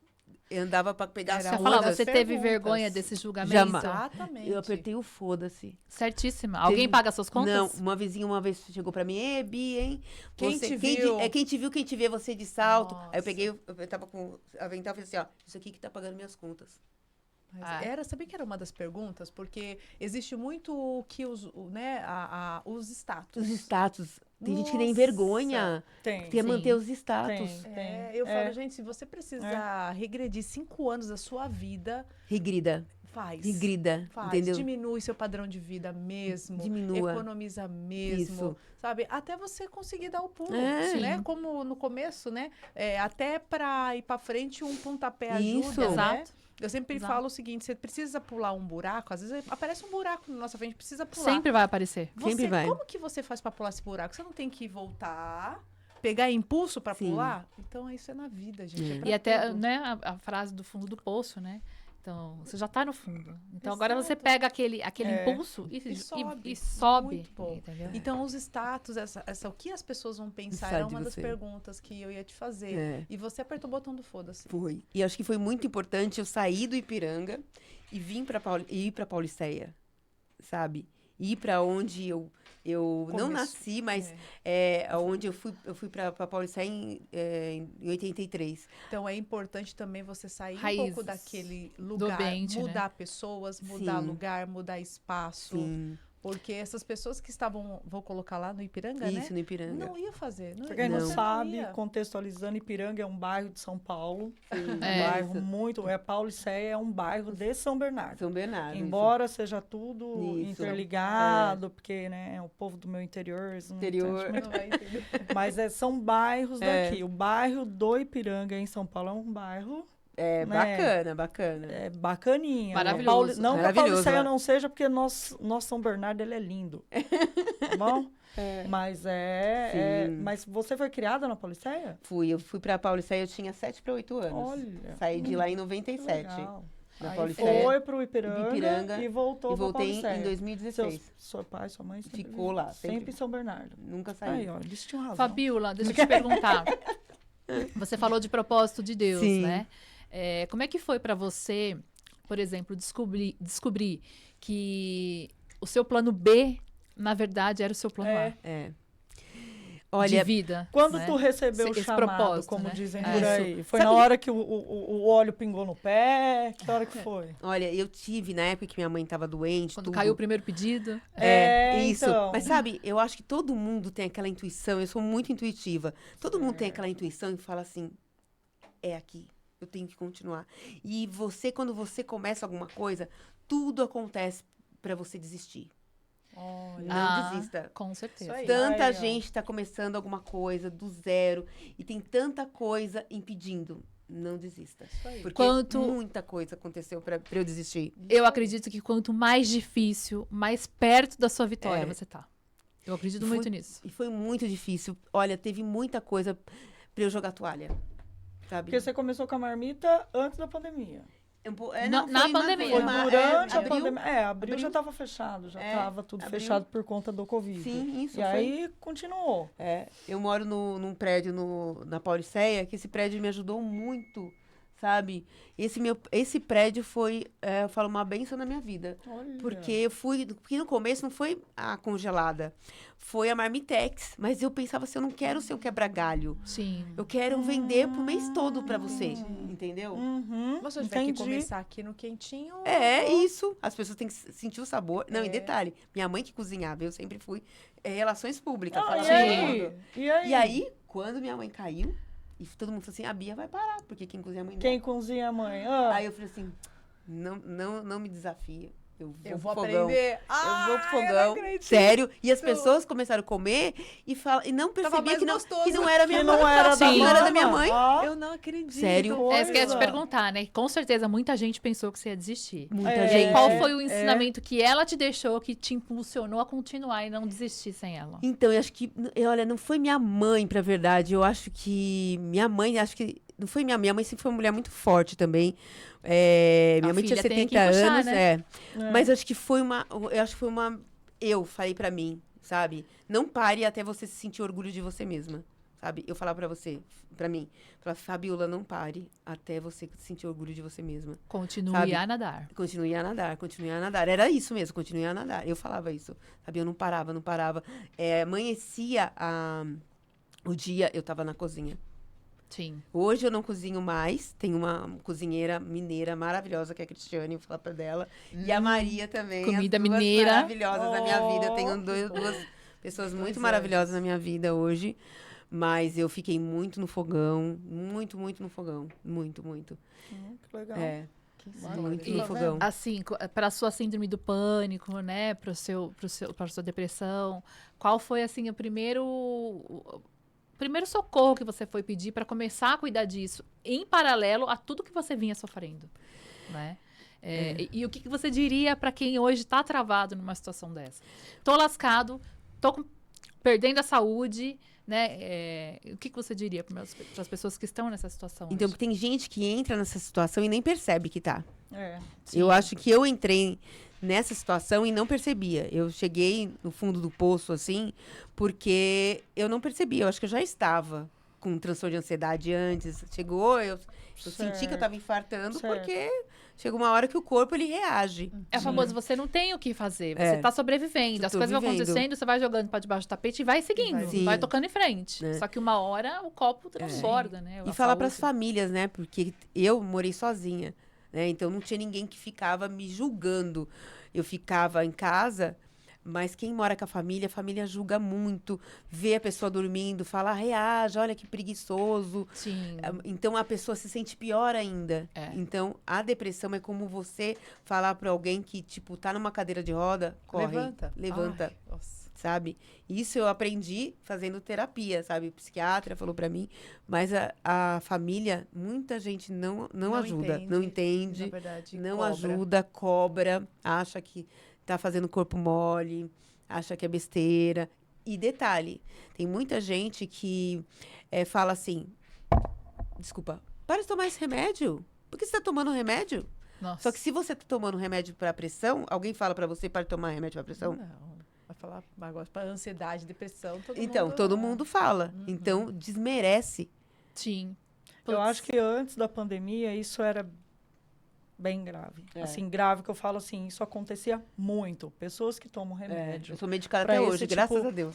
eu andava pra pegar as Era Você uma fala, das você teve perguntas. vergonha desse julgamento? Jamais. Exatamente. Eu apertei o foda-se. Certíssima. Alguém paga suas contas? Não, uma vizinha uma vez chegou pra mim, Bi, hein? Quem te viu? Quem te viu, quem te vê, você de salto. Aí Nossa. eu peguei, eu tava com avental e falei assim, ó, isso aqui que tá pagando minhas contas. Mas sabia que era uma das perguntas? Porque existe muito o que os status. Os status. Tem gente que tem Nossa. vergonha. tem. Quer Sim. manter os status. Tem. Eu falo, gente, se você precisa regredir 5 anos da sua vida, Regrida. faz. Regrida. Faz, Entendeu? diminui seu padrão de vida mesmo. Diminua. Economiza mesmo. Isso. Sabe? Até você conseguir dar o pulo. É. Né? Sim. Como no começo, né? Até pra ir pra frente, um pontapé Isso. ajuda, né? Exato. Eu sempre Exato. falo o seguinte, você precisa pular um buraco, às vezes aparece um buraco na nossa frente, precisa pular. Sempre vai aparecer. Sempre vai. Como que você faz pra pular esse buraco? Você não tem que voltar, pegar impulso pra Sim. pular? Então, isso é na vida, gente. É. É pra E até, tudo. né, a frase do fundo do poço, né? Então, você já tá no fundo. Então, agora você Exato. pega aquele impulso e sobe. Muito bom. Entendeu? Então, os status, o que as pessoas vão pensar, Sabe era uma das você. perguntas que eu ia te fazer. É. E você apertou o botão do foda-se. Foi. E acho que foi muito importante eu sair do Ipiranga e ir pra Pauliceia, sabe? Ir pra onde eu não Começo. nasci, mas onde eu fui pra Pauliceia em 83. Então, é importante também você sair um Raízes pouco daquele lugar, ambiente, né? mudar pessoas, mudar Sim. lugar, mudar espaço. Sim. Porque essas pessoas que estavam, vou colocar lá no Ipiranga, né? Isso, no Ipiranga. Não ia fazer. Pra quem não Não. sabe, ia. contextualizando, Ipiranga é um bairro de São Paulo. Um É. bairro muito... Pauliceia é um bairro de São Bernardo. São Bernardo. Embora seja tudo Isso. interligado, porque, né, o povo do meu interior... eles não Interior. entendem muito. Não vai entender. Mas são bairros É. daqui. O bairro do Ipiranga, em São Paulo, é um bairro É, né? bacana. bacaninha. Maravilhoso. Não que a Maravilhoso, Pauliceia né? não seja, porque nosso São Bernardo, ele é lindo. Tá bom? Mas Sim. mas você foi criada na Pauliceia? Eu fui pra Pauliceia, eu tinha 7 para 8 anos. Olha. Saí de lá em que 97. legal. Na Aí Pauliceia. foi pro Ipiranga, Ipiranga e voltou E voltei pra Pauliceia. em 2016. Seu pai, sua mãe sempre Ficou lá, Sempre sempre. em São Bernardo. Nunca saí. Aí, ó, eles tinham razão. Fabiola, deixa eu te perguntar. Você falou de propósito de Deus, Sim. né? Como é que foi pra você, por exemplo, descobrir que o seu plano B, na verdade, era o seu plano A É. de Olha, vida? Quando né? tu recebeu o Esse chamado, propósito, como né? dizem É. por aí, foi Sabe- na hora que o óleo pingou no pé? Que hora que foi? olha, eu tive, na época que minha mãe tava doente, Quando tudo. caiu o primeiro pedido? Isso. Então. Mas sabe, eu acho que todo mundo tem aquela intuição, eu sou muito intuitiva. Todo mundo tem aquela intuição e fala assim, é aqui, eu tenho que continuar. E quando você começa alguma coisa, tudo acontece pra você desistir. Olha. Não desista. Com certeza. Isso aí. Tanta Aí, ó. gente está começando alguma coisa do zero e tem tanta coisa impedindo. Não desista. Isso aí. Porque Quanto- muita coisa aconteceu pra eu desistir. Eu acredito que quanto mais difícil, mais perto da sua vitória É. você tá. Eu acredito Foi- muito nisso. E foi muito difícil. Olha, teve muita coisa pra eu jogar toalha, sabe? Porque você começou com a marmita antes da pandemia. Na pandemia. Foi durante a abril. pandemia. Abril já estava fechado, já estava tudo abril. fechado por conta do Covid. Sim, isso E aí continuou. eu moro num prédio na Pauliceia, que esse prédio me ajudou muito, sabe? Esse prédio foi, eu falo, uma bênção na minha vida. Olha. Porque no começo não foi a congelada, foi a Marmitex. Mas eu pensava assim, eu não quero ser o quebra-galho. Sim. Eu quero vender pro mês todo pra você, entendeu? Uhum, Mas se eu tiver que entendi. começar aqui no quentinho... Isso. As pessoas têm que sentir o sabor. Não, e detalhe, minha mãe que cozinhava, eu sempre fui relações públicas. Ah, falava e aí? tudo. E aí? E aí, quando minha mãe caiu, e todo mundo falou assim, a Bia vai parar, porque quem cozinha é a mãe dela. Quem cozinha a mãe? Ah, Aí eu falei assim, não me desafia. Eu vou pro fogão. aprender. Eu vou pro Eu não fogão, acredito. sério. E as pessoas começaram a comer e não percebiam mais que não, gostoso. que não era minha que mãe. não era da Sim. Não era da minha mama. mãe. Ó, Eu não acredito. Sério? É isso que eu ia te Coisa. perguntar, né? Com certeza muita gente pensou que você ia desistir. Muita É. gente. Qual foi o ensinamento que ela te deixou, que te impulsionou a continuar e não desistir sem ela? Então, eu acho que, olha, não foi minha mãe, pra verdade. Eu acho que minha mãe, não foi minha mãe sempre foi uma mulher muito forte também. Minha mãe tinha filha tem que 70 puxar, anos, né? Mas eu acho que foi eu falei pra mim, sabe? Não pare até você se sentir orgulho de você mesma, sabe? Eu falava pra mim, Fabiola, não pare até você sentir orgulho de você mesma. Continue Sabe? a nadar. Continue a nadar, continue a nadar. Era isso mesmo, continue a nadar. Eu falava isso, sabe? Eu não parava. Amanhecia o dia, eu tava na cozinha. Sim. Hoje eu não cozinho mais. Tem uma cozinheira mineira maravilhosa, que é a Cristiane, vou falar pra dela. E a Maria também. Comida as duas mineira. maravilhosas na minha vida. Eu tenho duas pessoas muito maravilhosas na minha vida hoje. Mas eu fiquei muito no fogão. Muito, muito no fogão. Muito, muito. que legal. Muito E, no fogão. assim, para a sua síndrome do pânico, né, para sua depressão, qual foi assim o primeiro socorro que você foi pedir para começar a cuidar disso, em paralelo a tudo que você vinha sofrendo, né? E o que você diria para quem hoje está travado numa situação dessa? Tô lascado, perdendo a saúde, né? O que você diria para as pessoas que estão nessa situação Então, hoje? tem gente que entra nessa situação e nem percebe que tá. Sim. Eu acho que eu entrei nessa situação e não percebia. Eu cheguei no fundo do poço, assim, porque eu não percebia. Eu acho que eu já estava com transtorno de ansiedade antes. Chegou, eu senti que eu estava infartando, Certo. porque chega uma hora que o corpo, ele reage. É o famoso, você não tem o que fazer, você tá sobrevivendo. Tô As coisas vão vivendo. acontecendo, você vai jogando para debaixo do tapete e vai seguindo, Sim. vai tocando em frente. É. Só que uma hora o copo transborda, né? E A falar para as saúde. famílias, né? Porque eu morei sozinha, né? Então não tinha ninguém que ficava me julgando. Eu ficava em casa, mas quem mora com a família julga muito. Vê a pessoa dormindo, fala, reage, olha que preguiçoso. Sim. Então a pessoa se sente pior ainda. É. Então a depressão é como você falar para alguém que, tipo, tá numa cadeira de roda, corre, levanta. Ai, nossa. Sabe? Isso eu aprendi fazendo terapia, sabe? O psiquiatra falou pra mim, mas a família, muita gente não ajuda, não entende, Na verdade, não cobra. ajuda, cobra, acha que tá fazendo corpo mole, acha que é besteira. E detalhe, tem muita gente que fala assim, desculpa, para de tomar esse remédio. Por que você tá tomando remédio? Nossa. Só que se você tá tomando remédio pra pressão, alguém fala pra você para de tomar remédio pra pressão? Não. Vai falar agora para ansiedade, depressão, Todo mundo fala. Então, desmerece. Sim. Eu Putz. acho que antes da pandemia isso era bem grave. Assim, grave que eu falo assim, isso acontecia muito. Pessoas que tomam remédio. Eu sou medicada Pra até esse hoje, tipo- graças a Deus.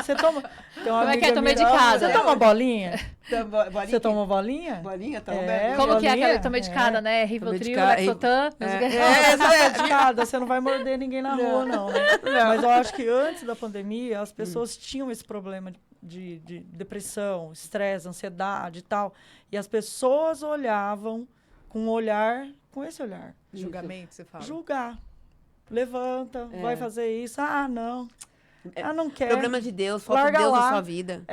Você toma. Tem uma Como é que é? amiga Tô minha- medicada. Você toma bolinha? Bolinha? Você toma bolinha? Bolinha? Toma É, bem? Como que é bolinha? aquela? Tô medicada, né? Rivotril, medicada, Lexotan. não sei o quê. Você tá medicada, você não vai morder ninguém na rua, não. Né? Mas eu acho que antes da pandemia, as pessoas tinham esse problema de depressão, estresse, ansiedade e tal. E as pessoas olhavam com esse olhar. Julgamento, você fala. Julgar. Levanta, vai fazer isso. Ah, não. Ah, não quer. Problema de Deus, falta de Larga Deus lá. na sua vida.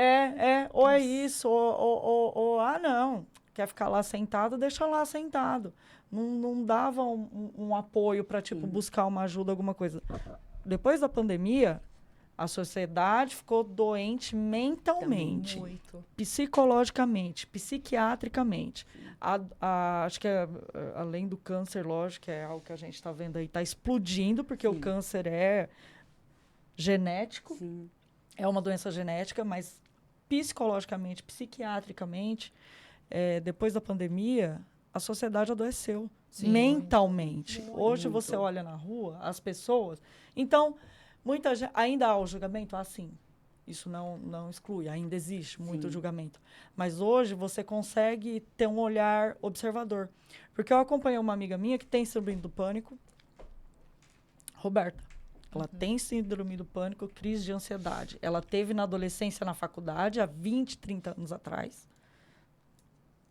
Ou é isso, ou não. Quer ficar lá sentado, deixa lá sentado. Não dava um apoio para, tipo, buscar uma ajuda, alguma coisa. Depois da pandemia, A sociedade ficou doente mentalmente, Muito. psicologicamente, psiquiatricamente. Acho que além do câncer, lógico, que é algo que a gente está vendo aí, está explodindo, porque o câncer é genético, Sim. é uma doença genética, mas psicologicamente, psiquiatricamente, depois da pandemia, a sociedade adoeceu mentalmente. Hoje você olha na rua, as pessoas... Então, muita gente... Ainda há o julgamento? Sim. Isso não exclui, ainda existe muito julgamento. Mas hoje você consegue ter um olhar observador. Porque eu acompanhei uma amiga minha que tem síndrome do pânico, Roberta. Ela tem síndrome do pânico, crise de ansiedade. Ela teve na adolescência, na faculdade, há 20, 30 anos atrás.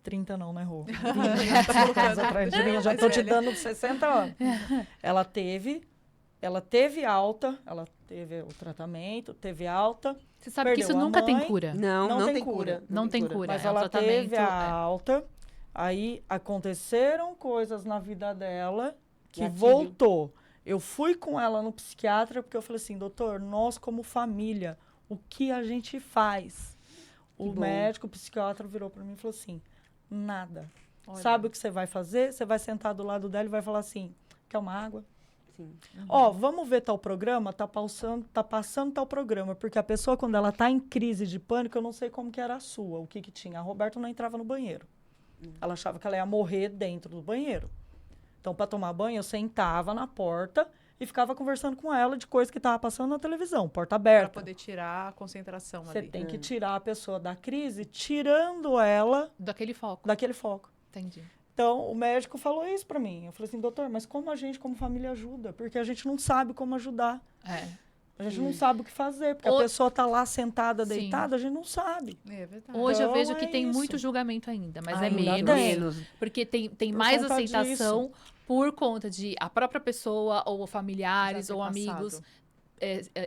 30 não, né, Rô? 20 anos atrás. Eu já estou te dando 60 anos. Ela teve alta, ela teve o tratamento, teve alta. Você sabe que perdeu isso a nunca tem mãe. cura. Não tem tem cura. cura. Não tem cura. Mas é um ela tratamento, teve a alta, aí aconteceram coisas na vida dela que Gatilho. voltou. Eu fui com ela no psiquiatra porque eu falei assim, doutor, nós como família, o que a gente faz? O bom. médico, o psiquiatra virou para mim e falou assim, nada. Olha. Sabe o que você vai fazer? Você vai sentar do lado dela e vai falar assim, quer uma água? Sim. Ó, vamos ver tal programa? Tá passando tal programa. Porque a pessoa, quando ela tá em crise de pânico, eu não sei como que era a sua, o que tinha. A Roberta não entrava no banheiro. Ela achava que ela ia morrer dentro do banheiro. Então, para tomar banho, eu sentava na porta e ficava conversando com ela de coisa que estava passando na televisão, porta Para aberta. poder tirar a concentração Você ali. tem que tirar a pessoa da crise, tirando ela Daquele foco. daquele foco. Entendi. Então, o médico falou isso para mim. Eu falei assim, doutor, mas como a gente, como família, ajuda? Porque a gente não sabe como ajudar. A gente não sabe o que fazer, porque a pessoa tá lá sentada, Sim. deitada, a gente não sabe. É verdade. Hoje eu Então, vejo que é tem isso. muito julgamento ainda, mas Ainda é menos. Menos. Porque tem Por mais conta aceitação por conta de a própria pessoa, ou familiares, Já ter ou passado. amigos,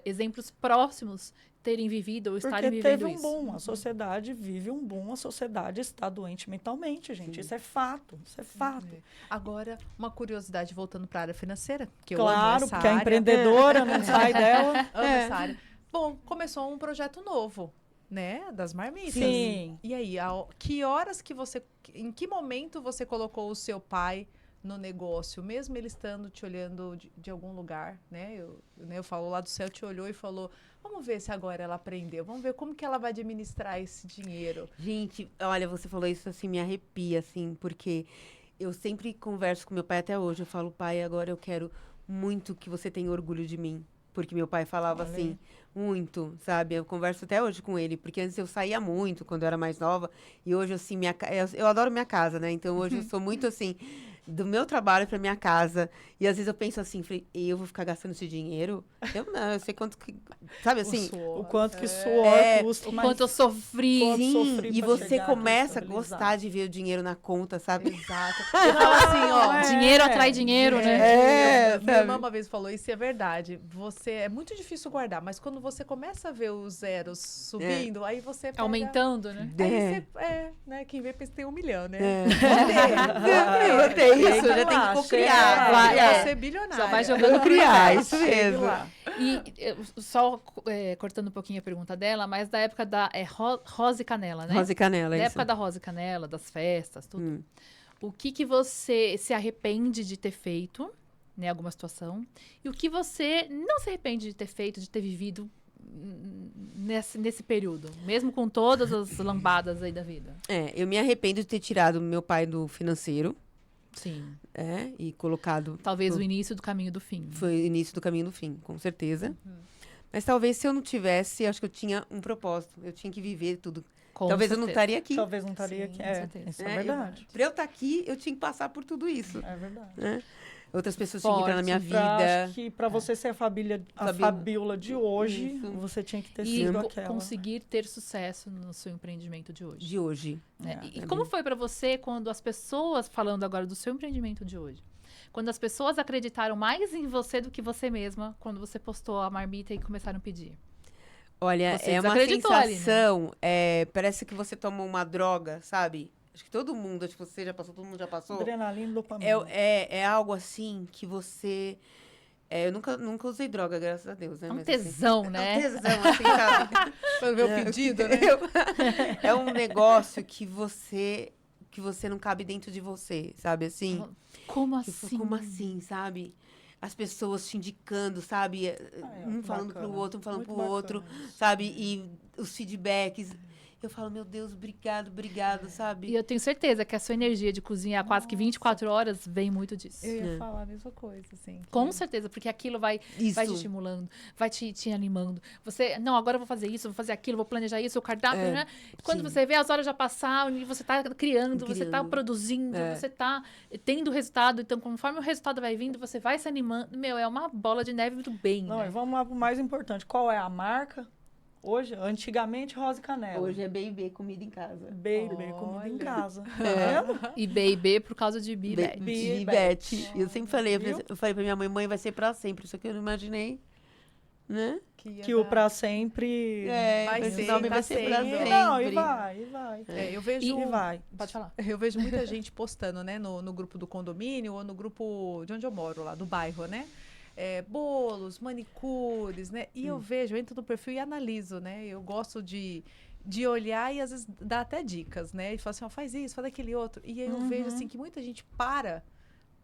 exemplos próximos terem vivido ou estarem Porque vivendo teve um isso. boom, a sociedade vive um boom, a sociedade está doente mentalmente, gente. Isso é fato, isso é fato. Agora, uma curiosidade voltando para a área financeira, que eu amo Claro, essa porque a área. empreendedora não sai dela. Amo essa área. Bom, começou um projeto novo, né? Das marmitas. Sim. E aí, que horas que você... Em que momento você colocou o seu pai no negócio, mesmo ele estando te olhando de algum lugar, né? Eu falo lá do céu, te olhou e falou, vamos ver se agora ela aprendeu, vamos ver como que ela vai administrar esse dinheiro. Gente, olha, você falou isso assim, me arrepia, assim, porque eu sempre converso com meu pai até hoje. Eu falo, pai, agora eu quero muito que você tenha orgulho de mim. Porque meu pai falava assim, muito, sabe? Eu converso até hoje com ele, porque antes eu saía muito quando eu era mais nova. E hoje, assim, eu adoro minha casa, né? Então hoje eu sou muito assim, do meu trabalho pra minha casa. E às vezes eu penso assim, falei, eu vou ficar gastando esse dinheiro? Eu não, eu sei quanto que. Sabe assim? O quanto que suor custa. O mas quanto eu sofri. Quanto Sim, sofri e pra você chegar aqui, começa a estabilizar. gostar de ver o dinheiro na conta, sabe? Exato. Eu falo assim, ó, Dinheiro atrai dinheiro, né? Minha sabe? irmã uma vez falou, isso é verdade. É muito difícil guardar, mas quando você começa a ver os zeros subindo, aí você pega... Aumentando, né? Aí você, né? Quem vê pensa que tem 1 milhão, né? Eu tenho isso, já tem que lá, cocriar. vai, Vai ser bilionária. Só vai jogando Cocriar, isso Chegue mesmo. lá. E só cortando um pouquinho a pergunta dela, mas da época da Rosa e Canela, né? Rosa e canela, Da isso. época da Rosa e Canela, das festas, tudo. Hum. O que você se arrepende de ter feito, né? Alguma situação. E o que você não se arrepende de ter feito, de ter vivido nesse período. Mesmo com todas as lambadas aí da vida. Eu me arrependo de ter tirado meu pai do financeiro, Sim. e colocado... Talvez o início do caminho do fim. Foi o início do caminho do fim, com certeza. Mas talvez se eu não tivesse, acho que eu tinha um propósito. Eu tinha que viver tudo. Com talvez eu não certeza. estaria aqui. Talvez não estaria Sim, aqui. com certeza. Isso né? é verdade. Pra eu estar aqui, eu tinha que passar por tudo isso. É verdade. Né? Outras pessoas tinham que entrar na minha Acho vida. que para você ser a Fabíola. Fabíola de hoje, Isso. você tinha que ter E sido aquela. conseguir ter sucesso no seu empreendimento de hoje. De hoje. Né? E é como foi pra você quando as pessoas, falando agora do seu empreendimento de hoje, quando as pessoas acreditaram mais em você do que você mesma, quando você postou a marmita e começaram a pedir? Olha, Você é uma desacreditou ali, né? sensação, parece que você toma uma droga, sabe? Acho que todo mundo, acho que você já passou, todo mundo já passou. Adrenalina e dopamina. É algo assim que você... Eu nunca usei droga, graças a Deus, né? É um Mas, tesão, assim, né? É um tesão, assim, sabe? Pra ver o pedido, né? É um negócio que você não cabe dentro de você, sabe? Assim, Como tipo, assim? como assim, sabe? As pessoas te indicando, sabe? Um falando pro bacana. outro, um falando Muito pro outro, bacana isso. sabe? E os feedbacks. Eu falo, meu Deus, obrigado, sabe? E eu tenho certeza que a sua energia de cozinhar quase que 24 horas vem muito disso. Eu ia É. falar a mesma coisa, assim. Com certeza, porque aquilo vai te Isso. estimulando, vai te animando. Você, não, agora eu vou fazer isso, vou fazer aquilo, vou planejar isso, o cardápio, É, né? Quando sim. você vê, as horas já passaram e você tá criando, você tá Criando. produzindo, É. você tá tendo resultado. Então, conforme o resultado vai vindo, você vai se animando. Meu, é uma bola de neve do bem, Não, né? e vamos lá pro mais importante. Qual é a marca? Hoje, antigamente, Rosa e Canela. Hoje é B&B, comida em casa. Baby, comida em Olha. casa. Tá É. vendo? E B&B por causa de Bibete. Bibete. E eu sempre falei, Viu? eu falei pra minha mãe vai ser pra sempre. Isso que eu não imaginei, né? Que o pra sempre... Vai esse ser, nome tá vai ser pra sendo. sempre. Não, e vai. Eu vejo. E vai. Pode falar. Eu vejo muita gente postando, né, no grupo do condomínio ou no grupo de onde eu moro, lá do bairro, né? Bolos, manicures, né? E eu vejo, eu entro no perfil e analiso, né? Eu gosto de olhar e às vezes dá até dicas, né? E fala assim, ó, faz isso, faz aquele outro. E aí eu vejo, assim, que muita gente para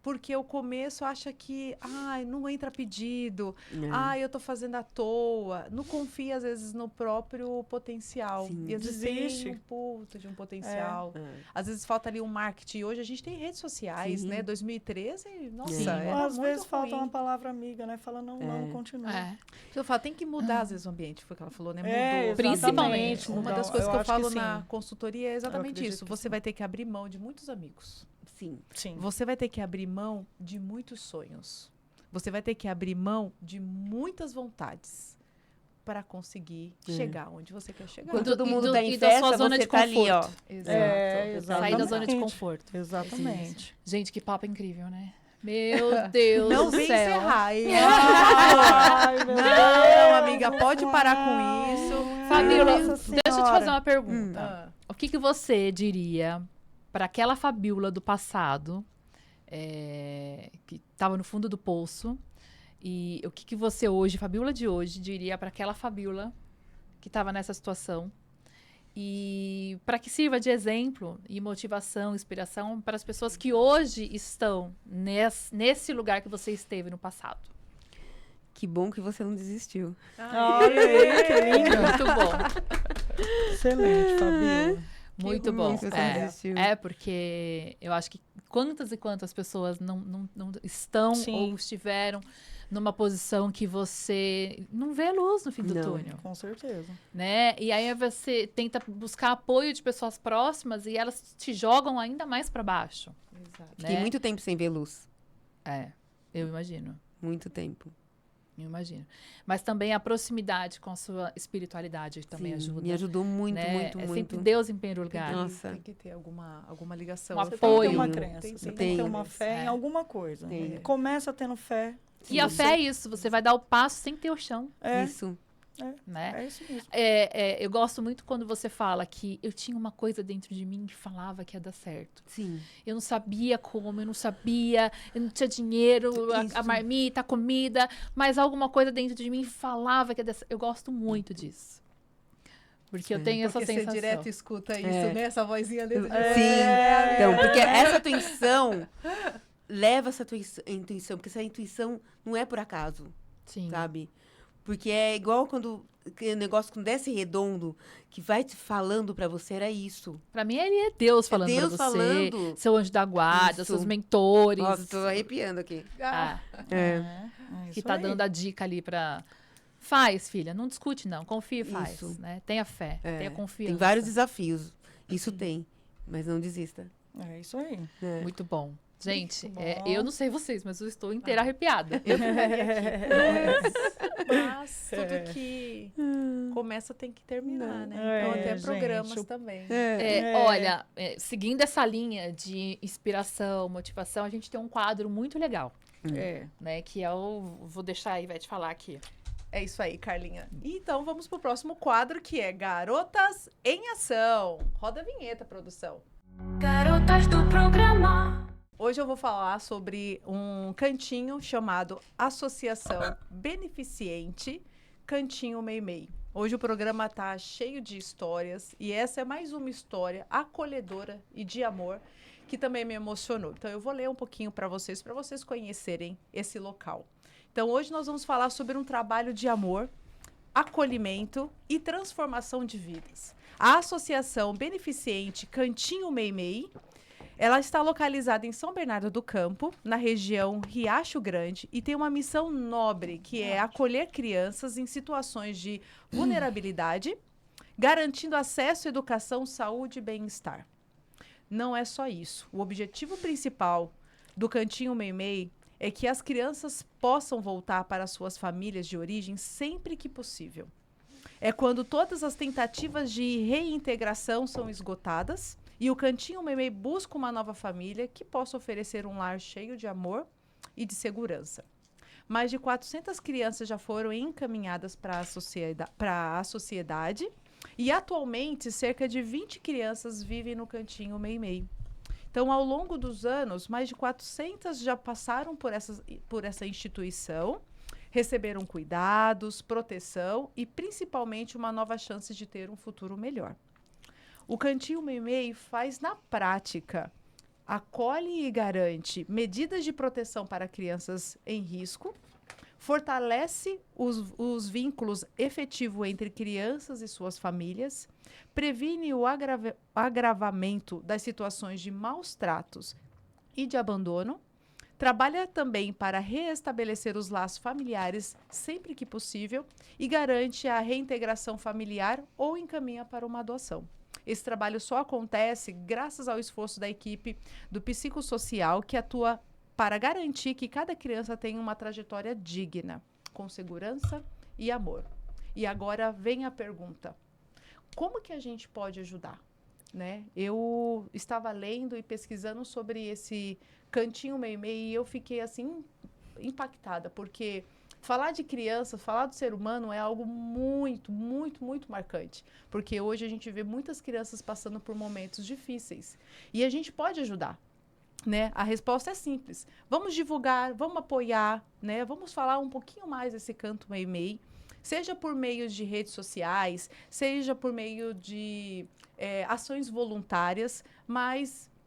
porque o começo acha que, não entra pedido, eu tô fazendo à toa. Não confia, às vezes, no próprio potencial. Sim. E às vezes Desiste. tem um puta de um potencial. É. Às vezes falta ali um marketing. Hoje a gente tem redes sociais, Sim. né? 2013, nossa, Sim. era Às muito vezes falta ruim. uma palavra amiga, né? Fala, não, continua. É. Eu falo, tem que mudar, às vezes, o ambiente. Foi o que ela falou, né? Mudou. É, Principalmente Uma mudar. das coisas que eu acho falo sim. na consultoria é exatamente acredito isso. que Você vai ter que abrir mão de muitos amigos. Sim. Sim. Você vai ter que abrir mão de muitos sonhos. Você vai ter que abrir mão de muitas vontades para conseguir chegar onde você quer chegar. Quando todo E mundo do- tá em e da festa, sua zona você de tá ali, ó. conforto. Exato. É, Sair da zona de exatamente. conforto. Exatamente. Gente, que papo incrível, né? Meu Deus Não do vem céu. encerrar, hein? Ai, meu Não, amiga, pode parar com isso. Fabíola, Nossa deixa eu te Senhora. fazer uma pergunta. Ah, O que você diria para aquela Fabíola do passado, que estava no fundo do poço, e o que você hoje, Fabíola de hoje, diria para aquela Fabíola que estava nessa situação, e para que sirva de exemplo e motivação, inspiração para as pessoas que hoje estão nesse lugar que você esteve no passado? Que bom que você não desistiu. Olha aí, que linda. Muito bom. Excelente, Fabíola. Muito bom bom. que você não desistiu. Porque eu acho que quantas e quantas pessoas não estão Sim. ou estiveram numa posição que você não vê luz no fim do Não. túnel, Com certeza. né? E aí você tenta buscar apoio de pessoas próximas e elas te jogam ainda mais para baixo, exato. né? Fiquei muito tempo sem ver luz. Eu imagino. Muito tempo. Eu imagino. Mas também a proximidade com a sua espiritualidade também Sim, ajuda. me ajudou muito, né? muito, É muito. sempre Deus em primeiro lugar. Nossa. Tem que ter alguma ligação. Um Você tem que ter apoio. uma crença. Tem- Você tem- tem que ter tem. uma fé em É. alguma coisa. Tem. Começa tendo fé. E a fé é isso, você vai dar o passo sem ter o chão, É, Isso. né? é isso mesmo. Eu gosto muito quando você fala que eu tinha uma coisa dentro de mim que falava que ia dar certo. Sim. Eu não sabia como, eu não tinha dinheiro, a Isso. marmita, a comida, mas alguma coisa dentro de mim falava que ia dar certo. Eu gosto muito disso. Porque eu Sim. tenho essa Porque você sensação. direto escuta isso, É. né? Essa vozinha dentro de É. você. Sim. Então, porque essa tua intuição leva essa tua intuição, porque essa intuição não é por acaso, Sim. sabe? Porque é igual quando o negócio quando desce redondo, que vai te falando pra você, era isso. Pra mim, ele é Deus falando Deus pra você. falando. Seu anjo da guarda, Isso. seus mentores. Nossa, tô arrepiando aqui. Ah, É. que tá dando a dica ali pra... Faz, filha. Não discute, não. Confia e faz. Isso. Né? Tenha fé. É. Tenha confiança. Tem vários desafios. Isso tem. Mas não desista. É isso aí. É. Muito bom. Gente, Muito é, bom. eu não sei vocês, mas eu estou inteira arrepiada. Eu ficaria aqui. Mas tudo que começa tem que terminar, né? Então, É, até gente, programas também. Olha, seguindo essa linha de inspiração, motivação, a gente tem um quadro muito legal, É. né? Que é o... Vou deixar a Ivete falar aqui. É isso aí, Carlinha. Então, vamos pro próximo quadro, que é Garotas em Ação. Roda a vinheta, produção. Garotas do programa. Hoje eu vou falar sobre um cantinho chamado Associação Beneficente Cantinho Meimei. Hoje o programa está cheio de histórias e essa é mais uma história acolhedora e de amor que também me emocionou. Então eu vou ler um pouquinho para vocês conhecerem esse local. Então hoje nós vamos falar sobre um trabalho de amor, acolhimento e transformação de vidas. A Associação Beneficente Cantinho Meimei, ela está localizada em São Bernardo do Campo, na região Riacho Grande, e tem uma missão nobre, que é acolher crianças em situações de vulnerabilidade, garantindo acesso à educação, saúde e bem-estar. Não é só isso. O objetivo principal do Cantinho Meimei é que as crianças possam voltar para suas famílias de origem sempre que possível. É quando todas as tentativas de reintegração são esgotadas e o Cantinho Meimei busca uma nova família que possa oferecer um lar cheio de amor e de segurança. Mais de 400 crianças já foram encaminhadas para a sociedade e atualmente cerca de 20 crianças vivem no Cantinho Meimei. Então, ao longo dos anos, mais de 400 já passaram por essa instituição, receberam cuidados, proteção e principalmente uma nova chance de ter um futuro melhor. O Cantinho Meimei faz na prática, acolhe e garante medidas de proteção para crianças em risco, fortalece os vínculos efetivos entre crianças e suas famílias, previne o agravamento das situações de maus tratos e de abandono, trabalha também para reestabelecer os laços familiares sempre que possível e garante a reintegração familiar ou encaminha para uma adoção. Esse trabalho só acontece graças ao esforço da equipe do psicossocial que atua para garantir que cada criança tenha uma trajetória digna, com segurança e amor. E agora vem a pergunta: como que a gente pode ajudar? Né? Eu estava lendo e pesquisando sobre esse Cantinho Meimei e eu fiquei assim impactada, porque falar de criança, falar do ser humano é algo muito, muito, muito marcante. Porque hoje a gente vê muitas crianças passando por momentos difíceis. E a gente pode ajudar, né? A resposta é simples. Vamos divulgar, vamos apoiar, né? Vamos falar um pouquinho mais desse Canto Meimei. Seja por meio de redes sociais, seja por meio de ações voluntárias,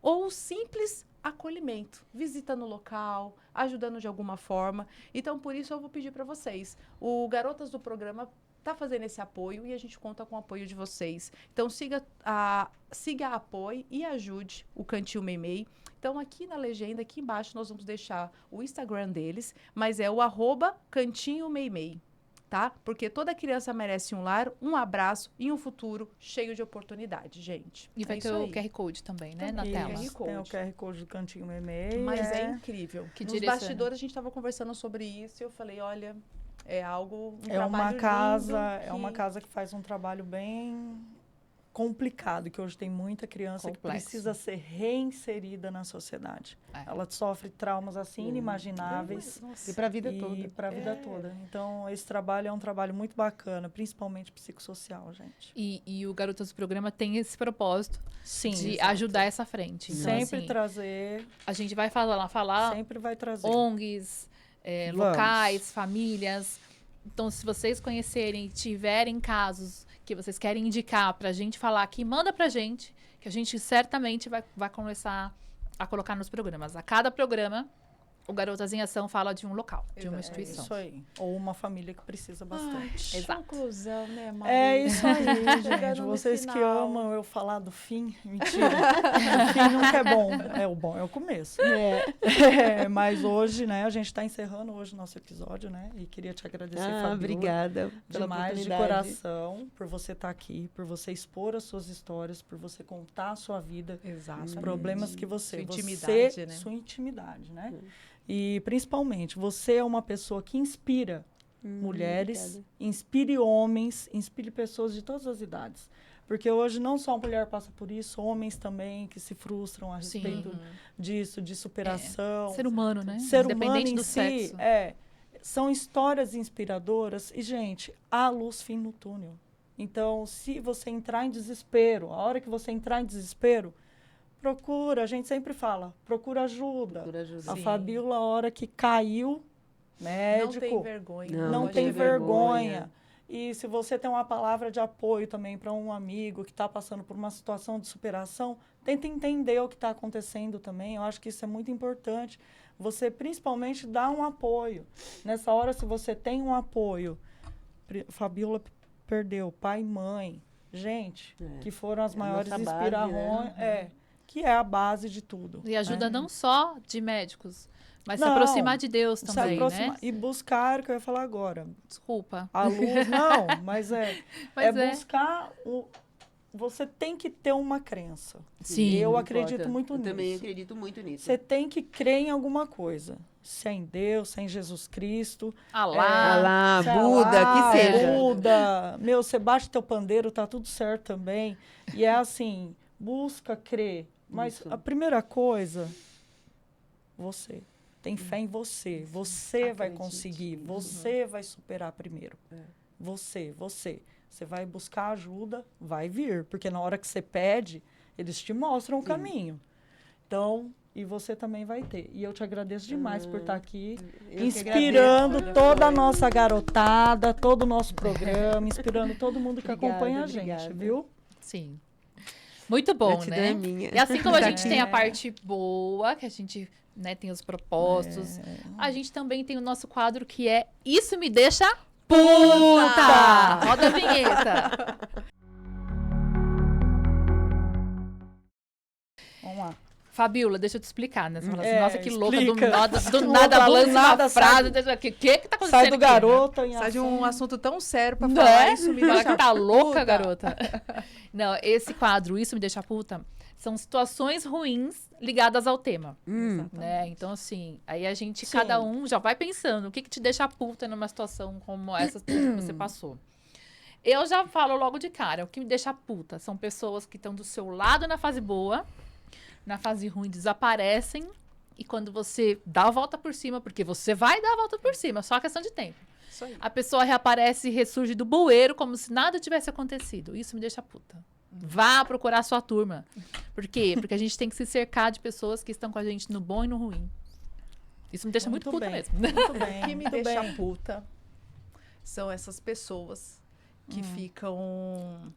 ou simples acolhimento, visita no local, ajudando de alguma forma. Então, por isso, eu vou pedir para vocês. O Garotas do Programa está fazendo esse apoio e a gente conta com o apoio de vocês. Então, siga, apoie e ajude o Cantinho Meimei. Então, aqui na legenda, aqui embaixo, nós vamos deixar o Instagram deles, mas é o @Cantinho Meimei. Tá? Porque toda criança merece um lar, um abraço e um futuro cheio de oportunidade, gente. E vai ter o QR Code também, né? Na tela. Tem o QR Code do Cantinho Meimei. Mas é incrível. Nos bastidores a gente estava conversando sobre isso e eu falei, olha, é algo, uma casa que faz um trabalho bem complicado, que hoje tem muita criança que precisa ser reinserida na sociedade. Ela sofre traumas assim inimagináveis. E para a vida toda. E para a vida toda. Então, esse trabalho é um trabalho muito bacana, principalmente psicossocial, gente. E o Garotas do Programa tem esse propósito de exato. ajudar essa frente. Então, Sempre assim, trazer. A gente vai falar Sempre vai trazer. ONGs, locais, famílias. Então, se vocês conhecerem, tiverem casos que vocês querem indicar pra gente falar aqui, manda pra gente, que a gente certamente vai começar a colocar nos programas. A cada programa, o Garotas em Ação fala de um local, de uma instituição. Isso aí. Ou uma família que precisa bastante. Exato. Conclusão, né, Maria? É isso aí, gente. Chegando no Vocês que final. amam eu falar do fim, mentira. O fim nunca é bom. O bom é o começo. Mas hoje, né, a gente está encerrando hoje o nosso episódio, né? E queria te agradecer, Fabiola. Obrigada pela Demais de oportunidade. coração por você estar aqui, por você expor as suas histórias, por você contar a sua vida, Exato. os problemas que Sua você, intimidade, né? sua intimidade, né? E principalmente, você é uma pessoa que inspira mulheres, Obrigada. inspire homens, inspire pessoas de todas as idades. Porque hoje não só a mulher passa por isso, homens também que se frustram a respeito disso, de superação. Ser humano, né? Ser humano Independente em do si, sexo. são histórias inspiradoras e, gente, há luz fim no túnel. Então, se você entrar em desespero, a hora que você entrar em desespero, procura, a gente sempre fala, procura ajuda. Procura ajuda. A Sim. Fabíola, a hora que caiu, médico, Não tem vergonha. não pode tem ter vergonha. E se você tem uma palavra de apoio também para um amigo que está passando por uma situação de superação, tenta entender o que está acontecendo também. Eu acho que isso é muito importante. Você, principalmente, dá um apoio. Nessa hora, se você tem um apoio, Fabíola perdeu pai e mãe, gente, que foram as É a maiores nossa base, inspirações, que é a base de tudo. E ajuda né? não só de médicos, mas se Não, aproximar de Deus Se também, aproximar né? e buscar, o que eu ia falar agora, Desculpa. a luz, não, mas Mas buscar você tem que ter uma crença. Sim, eu Não acredito importa. muito Eu nisso. também acredito muito nisso. Você tem que crer em alguma coisa. Se é em Deus, se é em Jesus Cristo. Alá. Alá, se é Buda, Alá, que seja. Buda. Meu, você bate teu pandeiro, tá tudo certo também. E é assim, busca crer. Mas Isso. a primeira coisa, você. Tem fé em você. Você vai Acredite. conseguir. Você vai superar primeiro. Você. Você vai buscar ajuda, vai vir. Porque na hora que você pede, eles te mostram o caminho. Então, e você também vai ter. E eu te agradeço demais por estar aqui, Eu que inspirando agradeço. toda a nossa garotada, todo o nosso programa, inspirando todo mundo que Obrigada, acompanha a gente, obrigada. viu? Sim. Muito bom, Gratidão né? é minha. E assim como a gente tem a É. parte boa, que a gente né, tem os propósitos, a gente também tem o nosso quadro que é Isso Me Deixa Puta! Roda a vinheta. Vamos lá. Fabíola, deixa eu te explicar, né? Você fala assim, É, nossa, que louca, do explica. nada, Que do louca, nada ela do lança nada uma sai frase. do- O que tá acontecendo Sai do aqui, né? garoto em Sai de ação. um assunto tão sério pra Não falar é? isso me Fala deixa que tá louca, puta. garota. Não, esse quadro, Isso Me Deixa Puta, são situações ruins ligadas ao tema. Né? Então, assim, aí a gente, Sim. cada um já vai pensando o que te deixa puta numa situação como essa que você passou. Eu já falo logo de cara, o que me deixa puta são pessoas que estão do seu lado na fase boa, na fase ruim desaparecem, e quando você dá a volta por cima, porque você vai dar a volta por cima, só questão de tempo. Isso aí. A pessoa reaparece e ressurge do bueiro como se nada tivesse acontecido. Isso me deixa puta. Vá procurar a sua turma. Por quê? Porque a gente tem que se cercar de pessoas que estão com a gente no bom e no ruim. Isso me deixa muito puta bem, mesmo. Muito bem. O que me muito deixa bem. puta são essas pessoas que ficam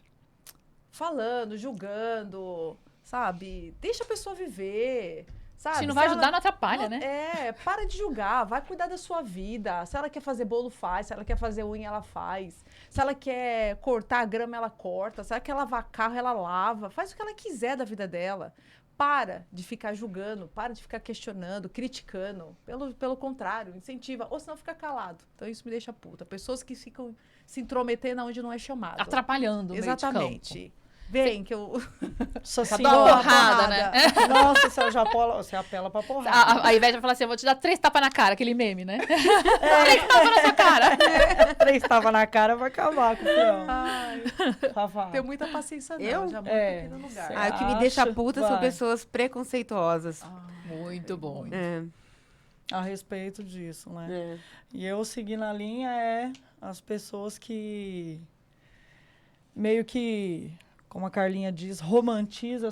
falando, julgando, sabe? Deixa a pessoa viver, sabe? Se não vai Se ajudar, ela- não atrapalha, não- né? para de julgar, vai cuidar da sua vida. Se ela quer fazer bolo, faz. Se ela quer fazer unha, ela faz. Se ela quer cortar a grama, ela corta. Se ela quer lavar carro, ela lava. Faz o que ela quiser da vida dela. Para de ficar julgando, para de ficar questionando, criticando. Pelo contrário, incentiva. Ou senão fica calado. Então isso me deixa puta. Pessoas que ficam se intrometendo onde não é chamado. Atrapalhando o meio de campo. Exatamente. Vem que eu... Nossa Só dá uma senhora. porrada, né? Nossa, você apela pra porrada. A Ivete vai falar assim, eu vou te dar 3 tapas na cara, aquele meme, né? 3 tapas na sua cara. 3 tapas na cara vai acabar com o peão. Ai, Fafá. tenho muita paciência não. Eu? Já moro É, aqui no lugar. sei. Ah, o que me Acha? deixa puta são Vai. pessoas preconceituosas. Muito bom. É, A respeito disso, né? é. E eu seguir na linha as pessoas que meio que, como a Carlinha diz, romantiza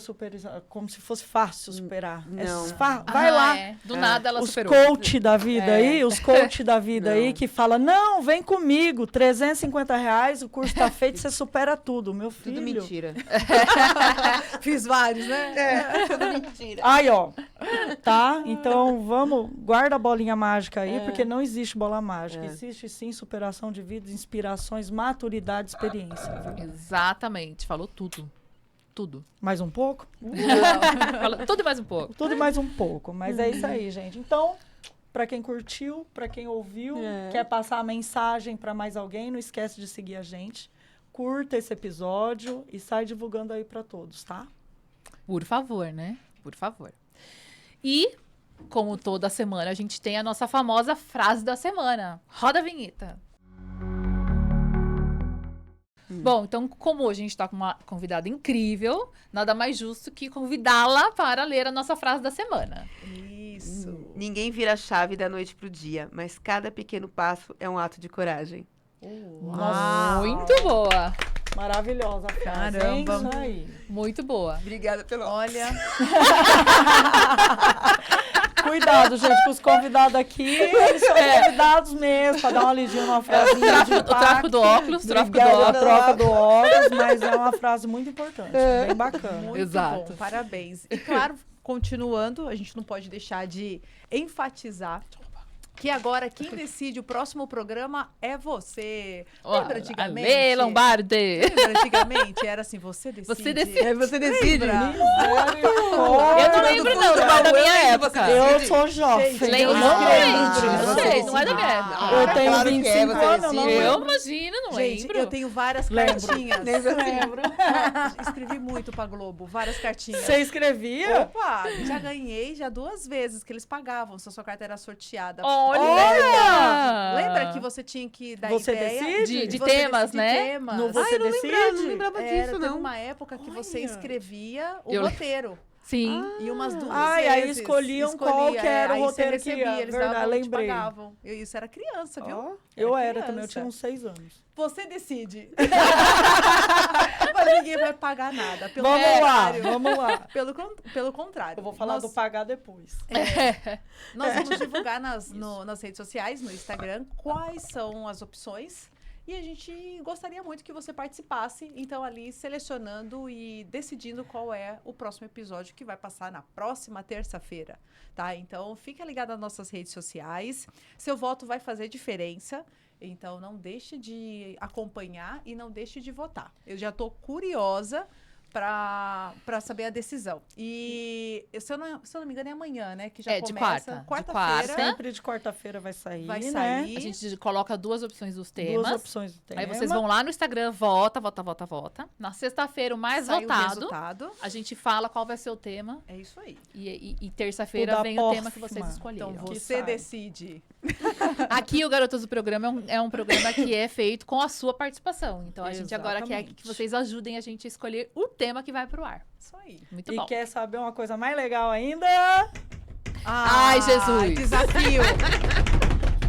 como se fosse fácil superar. Não. Vai lá. É. Do nada ela Os superou. coach da vida aí, os coach da vida Não. aí que fala, não, vem comigo, R$350, o curso tá feito, você supera tudo, meu filho. Tudo mentira. Fiz vários, né? Tudo mentira. Aí, ó, tá? Então, guarda a bolinha mágica aí, porque não existe bola mágica. É. Existe, sim, superação de vida, inspirações, maturidade, experiência. Viu? Exatamente, falou tudo. Tudo. Mais um pouco? Falou tudo e mais um pouco. Tudo e mais um pouco, mas é isso aí, gente. Então, pra quem curtiu, pra quem ouviu, quer passar a mensagem pra mais alguém, não esquece de seguir a gente. Curta esse episódio e sai divulgando aí pra todos, tá? Por favor, né? Por favor. E, como toda semana, a gente tem a nossa famosa frase da semana. Roda a vinheta. Bom, então, como hoje a gente está com uma convidada incrível, nada mais justo que convidá-la para ler a nossa frase da semana. Isso. Ninguém vira a chave da noite pro dia, mas cada pequeno passo é um ato de coragem. Muito boa. Maravilhosa a frase, hein? Caramba. Isso aí. Muito boa. Obrigada pelo... Olha, Cuidado, gente, com os convidados aqui. Eles são convidados mesmo, pra dar uma lidinha numa frasinha de O tráfico do óculos, tráfico do Obrigada, a óculos. troca do óculos, mas é uma frase muito importante, bem bacana. muito Exato. bom, parabéns. E claro, continuando, a gente não pode deixar de enfatizar que agora quem decide o próximo programa é você. Lembra antigamente? Ale Lombardi. Lembra antigamente? Era assim, você decide. Você decide. Aí você decide. Lembra? Eu não lembro, não é da minha época. Eu sou jovem. Gente, Lembro, eu não não lembro. lembro. Não sei, não é da minha época. Eu tenho claro que é, 25 você anos, eu não decide. Eu lembro. imagino, não Gente, lembro. eu tenho várias Lembro. cartinhas. Lembro. Escrevi muito pra Globo, várias cartinhas. Você escrevia? Opa, já ganhei já 2 vezes que eles pagavam se a sua carta era sorteada. Olha! Lembra que você tinha que dar Você ideia decide? De Você temas, decide né? temas. No Você não Decide? lembrava, não lembrava Era, disso, teve não. uma época que você Olha. escrevia o Eu- roteiro. Sim. E umas 2 Ai, aí vezes. escolhiam qual que era o aí roteiro você que recebia, ia. eles Verdade, davam, te lembrei. pagavam. Isso era criança, viu? Ó, eu era criança. também, eu tinha uns 6 anos. Você decide. Mas ninguém vai pagar nada. Pelo Vamos lá, contrário. vamos lá. Pelo contrário. Eu vou falar Nós- do pagar depois. Nós vamos divulgar nas redes sociais, no Instagram, quais são as opções. E a gente gostaria muito que você participasse, então, ali selecionando e decidindo qual é o próximo episódio que vai passar na próxima terça-feira, tá? Então, fica ligado nas nossas redes sociais. Seu voto vai fazer diferença. Então, não deixe de acompanhar e não deixe de votar. Eu já estou curiosa para saber a decisão. E, se eu não me engano, é amanhã, né? Que já É, de começa. quarta. De Quarta-feira. quarta. Sempre de quarta-feira vai sair, Vai né? sair. A gente coloca 2 opções dos temas. 2 opções do tema. Aí vocês vão lá no Instagram, vota. Na sexta-feira, o mais Sai o votado, resultado. a gente fala qual vai ser o tema. É isso aí. E O terça-feira da vem o tema que próxima. vocês escolheram. Então, que você sai. decide. Aqui, o Garotas do Programa é um programa que é feito com a sua participação. Então, a gente agora quer Exatamente. que vocês ajudem a gente a escolher o tema que vai pro ar. Isso aí. Muito E bom. quer saber uma coisa mais legal ainda? Ai, Jesus. Desafio.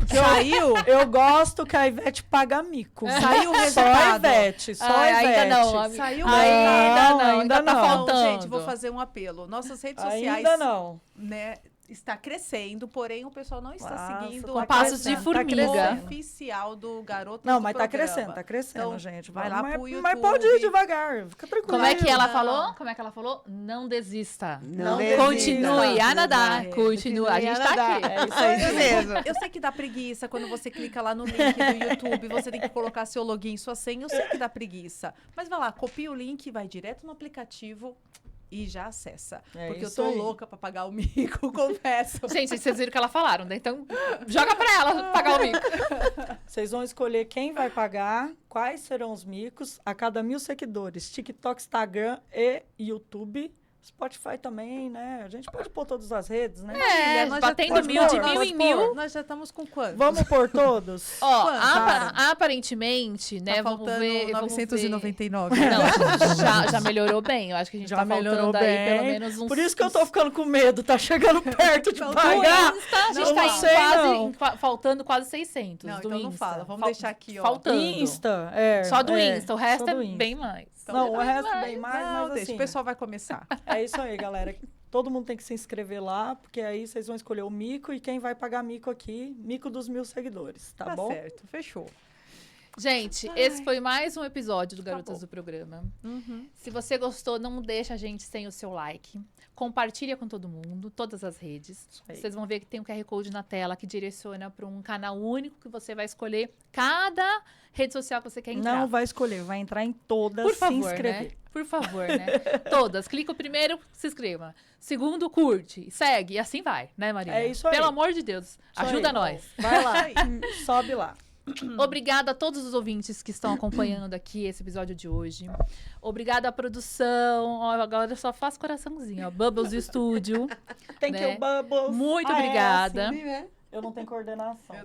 Saiu? Eu gosto que a Ivete paga mico. Saiu o Só a resultado. Ivete, só a Ai, Ivete. ainda não, amiga. Saiu o Ainda resultado. não, ainda tá não. faltando. Então, gente, vou fazer um apelo. Nossas redes sociais, Ainda não. né, está crescendo, porém o pessoal não está Nossa, seguindo tá a passos de página formiga. oficial do Garoto Não, do mas tá Programa. crescendo, tá crescendo, Então, gente. vai lá mas, pro YouTube. Mas pode ir devagar, fica tranquilo. Como é que ela Não. falou? Como é que ela falou? Não desista. Não desista. Continue a nadar. É, Continue. A gente tá aqui. É isso aí. mesmo. Eu sei que dá preguiça quando você clica lá no link do YouTube, você tem que colocar seu login, sua senha. Eu sei que dá preguiça. Mas vai lá, copia o link, vai direto no aplicativo e já acessa. É Porque eu isso tô aí. louca pra pagar o mico, confesso. Gente, vocês viram o que ela falaram, né? Então, joga pra ela pagar o mico. Vocês vão escolher quem vai pagar, quais serão os micos a cada 1.000 seguidores. TikTok, Instagram e YouTube. Spotify também, né? A gente pode pôr todas as redes, né? É, nós já batendo pode 1000 de pôr, 1000 pode em pôr. 1000. Nós já estamos com quanto? Vamos por todos? Ó, Quanto, aparentemente, né? Tá vamos faltando ver. 999. Não, já melhorou bem. Eu acho que a gente Já tá melhorou faltando aí bem. pelo menos uns. Por isso que eu tô ficando com medo, tá chegando perto de Então, pagar. Do Insta, a gente Não tá sei, faltando quase 600. Não, do então não Insta. fala. Vamos deixar aqui, ó. Faltando. Insta, é. Só do é, Insta. O resto só é do Insta. bem mais. Não, o resto bem mais, Não, mas deixa, assim, o pessoal vai começar. é isso aí, galera. Todo mundo tem que se inscrever lá, porque aí vocês vão escolher o mico e quem vai pagar mico aqui, mico dos 1.000 seguidores, tá bom? certo, fechou. Gente, esse foi mais um episódio do Garotas bom. do Programa. Uhum. Se você gostou, não deixa a gente sem o seu like. Compartilha com todo mundo, todas as redes. aí. Vocês vão ver que tem um QR Code na tela que direciona para um canal único que você vai escolher cada rede social que você quer entrar. Não vai escolher, vai entrar em todas, Por se favor, inscrever. né? Por favor, né? Todas. Clica o primeiro, se inscreva. Segundo, curte. Segue. E assim vai, né, Maria? É isso aí. Pelo amor de Deus. Isso Ajuda aí. nós. Vai lá, sobe lá. Obrigada a todos os ouvintes que estão acompanhando aqui esse episódio de hoje. Obrigada à produção. Ó, agora eu só faço coraçãozinho. Ó. Bubbles Studio. Tem Né? que o Bubbles. Muito Ah, obrigada. É assim? Eu não tenho coordenação.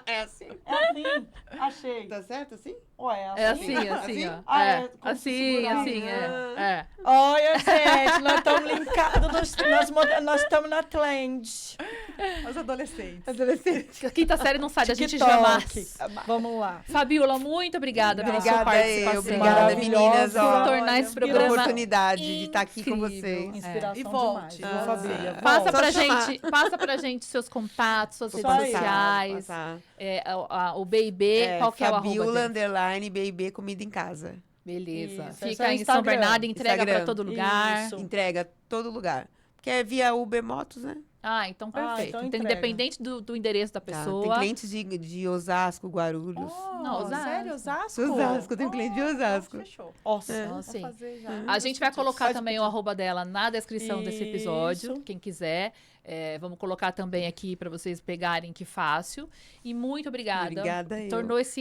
É assim. É assim, achei. Tá certo assim? Ué, É assim, assim, Assim? ó. Ah, É. é, como se Assim, segurar. assim, é. Olha, gente, nós estamos linkados, nós estamos na trend. Os adolescentes. Adolescente. A quinta série não sai da gente TikTok. jamais. Vamos lá. Fabiola, muito obrigada pela sua Obrigada, participação. obrigada, Maravilhosa. meninas. Por Ó, tornar esse pela programa oportunidade de estar aqui com incrível. vocês. Inspiração E volte, demais, viu, família? Passa Volte. pra, Só chamar. passa pra gente seus contatos, suas Isso redes aí. sociais, Passar. o BB, qual que é o arroba Fabiola, dele? BB, comida em casa. Beleza. Isso, esse Fica é o em São Instagram. Bernardo, entrega pra Instagram. todo lugar. Isso. Entrega todo lugar. Porque é via Uber Motos, né? Ah, então perfeito. então Então, entrega. independente do endereço da Tá. pessoa. Tem clientes de Osasco, Guarulhos. Não, Osasco. Sério, Osasco? Osasco, tem cliente de Osasco. Fechou. Nossa. Então, Vou assim, fazer já. a gente vai colocar Faz também o arroba dela na descrição desse episódio, Isso. quem quiser. Vamos colocar também aqui para vocês pegarem, que fácil. E muito obrigada. Obrigada eu. Tornou esse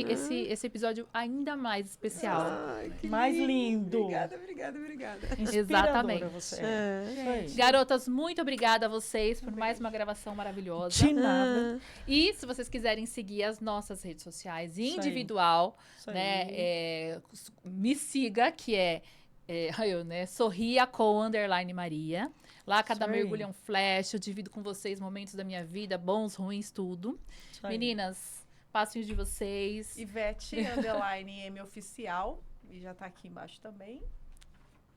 episódio ainda mais especial. Ai, que Mais lindo. Obrigada. Inspiradora Exatamente. Você. É. Isso aí. Garotas, muito obrigada a vocês por mais uma gravação maravilhosa. De nada. E se vocês quiserem seguir as nossas redes sociais aí. individual, Isso aí. né? Me siga, que eu, né? Sorria_Maria. Lá cada Isso aí. mergulho é um flash, eu divido com vocês momentos da minha vida, bons, ruins, tudo. Isso aí. Meninas, passinhos de vocês. Ivete, underline M oficial. E já tá aqui embaixo também.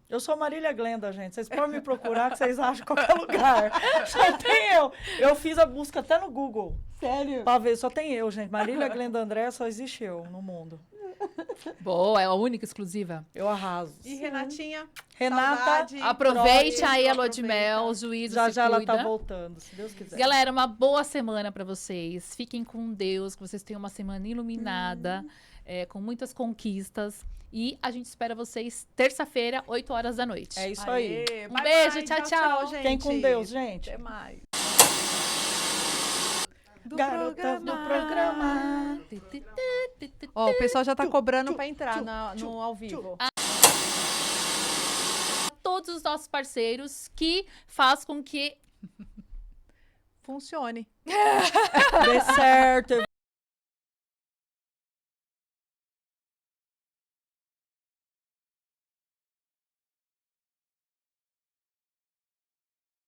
Eu sou Marília Glenda, gente. Vocês podem me procurar que vocês acham em qualquer lugar. Só tem eu. Eu fiz a busca até no Google. Sério? Pra ver, só tem eu, gente. Marília Glenda André, só existe eu no mundo. Boa, é a única exclusiva. Eu arraso. E Renatinha, Renata, saudade. Aproveite Troque, aí a lua de aproveita. mel, o juízo já se já ela cuida. tá voltando, se Deus quiser. Galera, uma boa semana pra vocês. Fiquem com Deus, que vocês tenham uma semana iluminada, com muitas conquistas. E a gente espera vocês terça-feira, 8 horas da noite. É isso aí. Aê, Um bye, beijo, bye, tchau, tchau. gente. Fiquem com Deus, gente. Até mais. Do Garotas do programa. Ó, o pessoal já tá cobrando pra entrar no ao vivo. Todos os nossos parceiros que faz com que Funcione. Dê certo.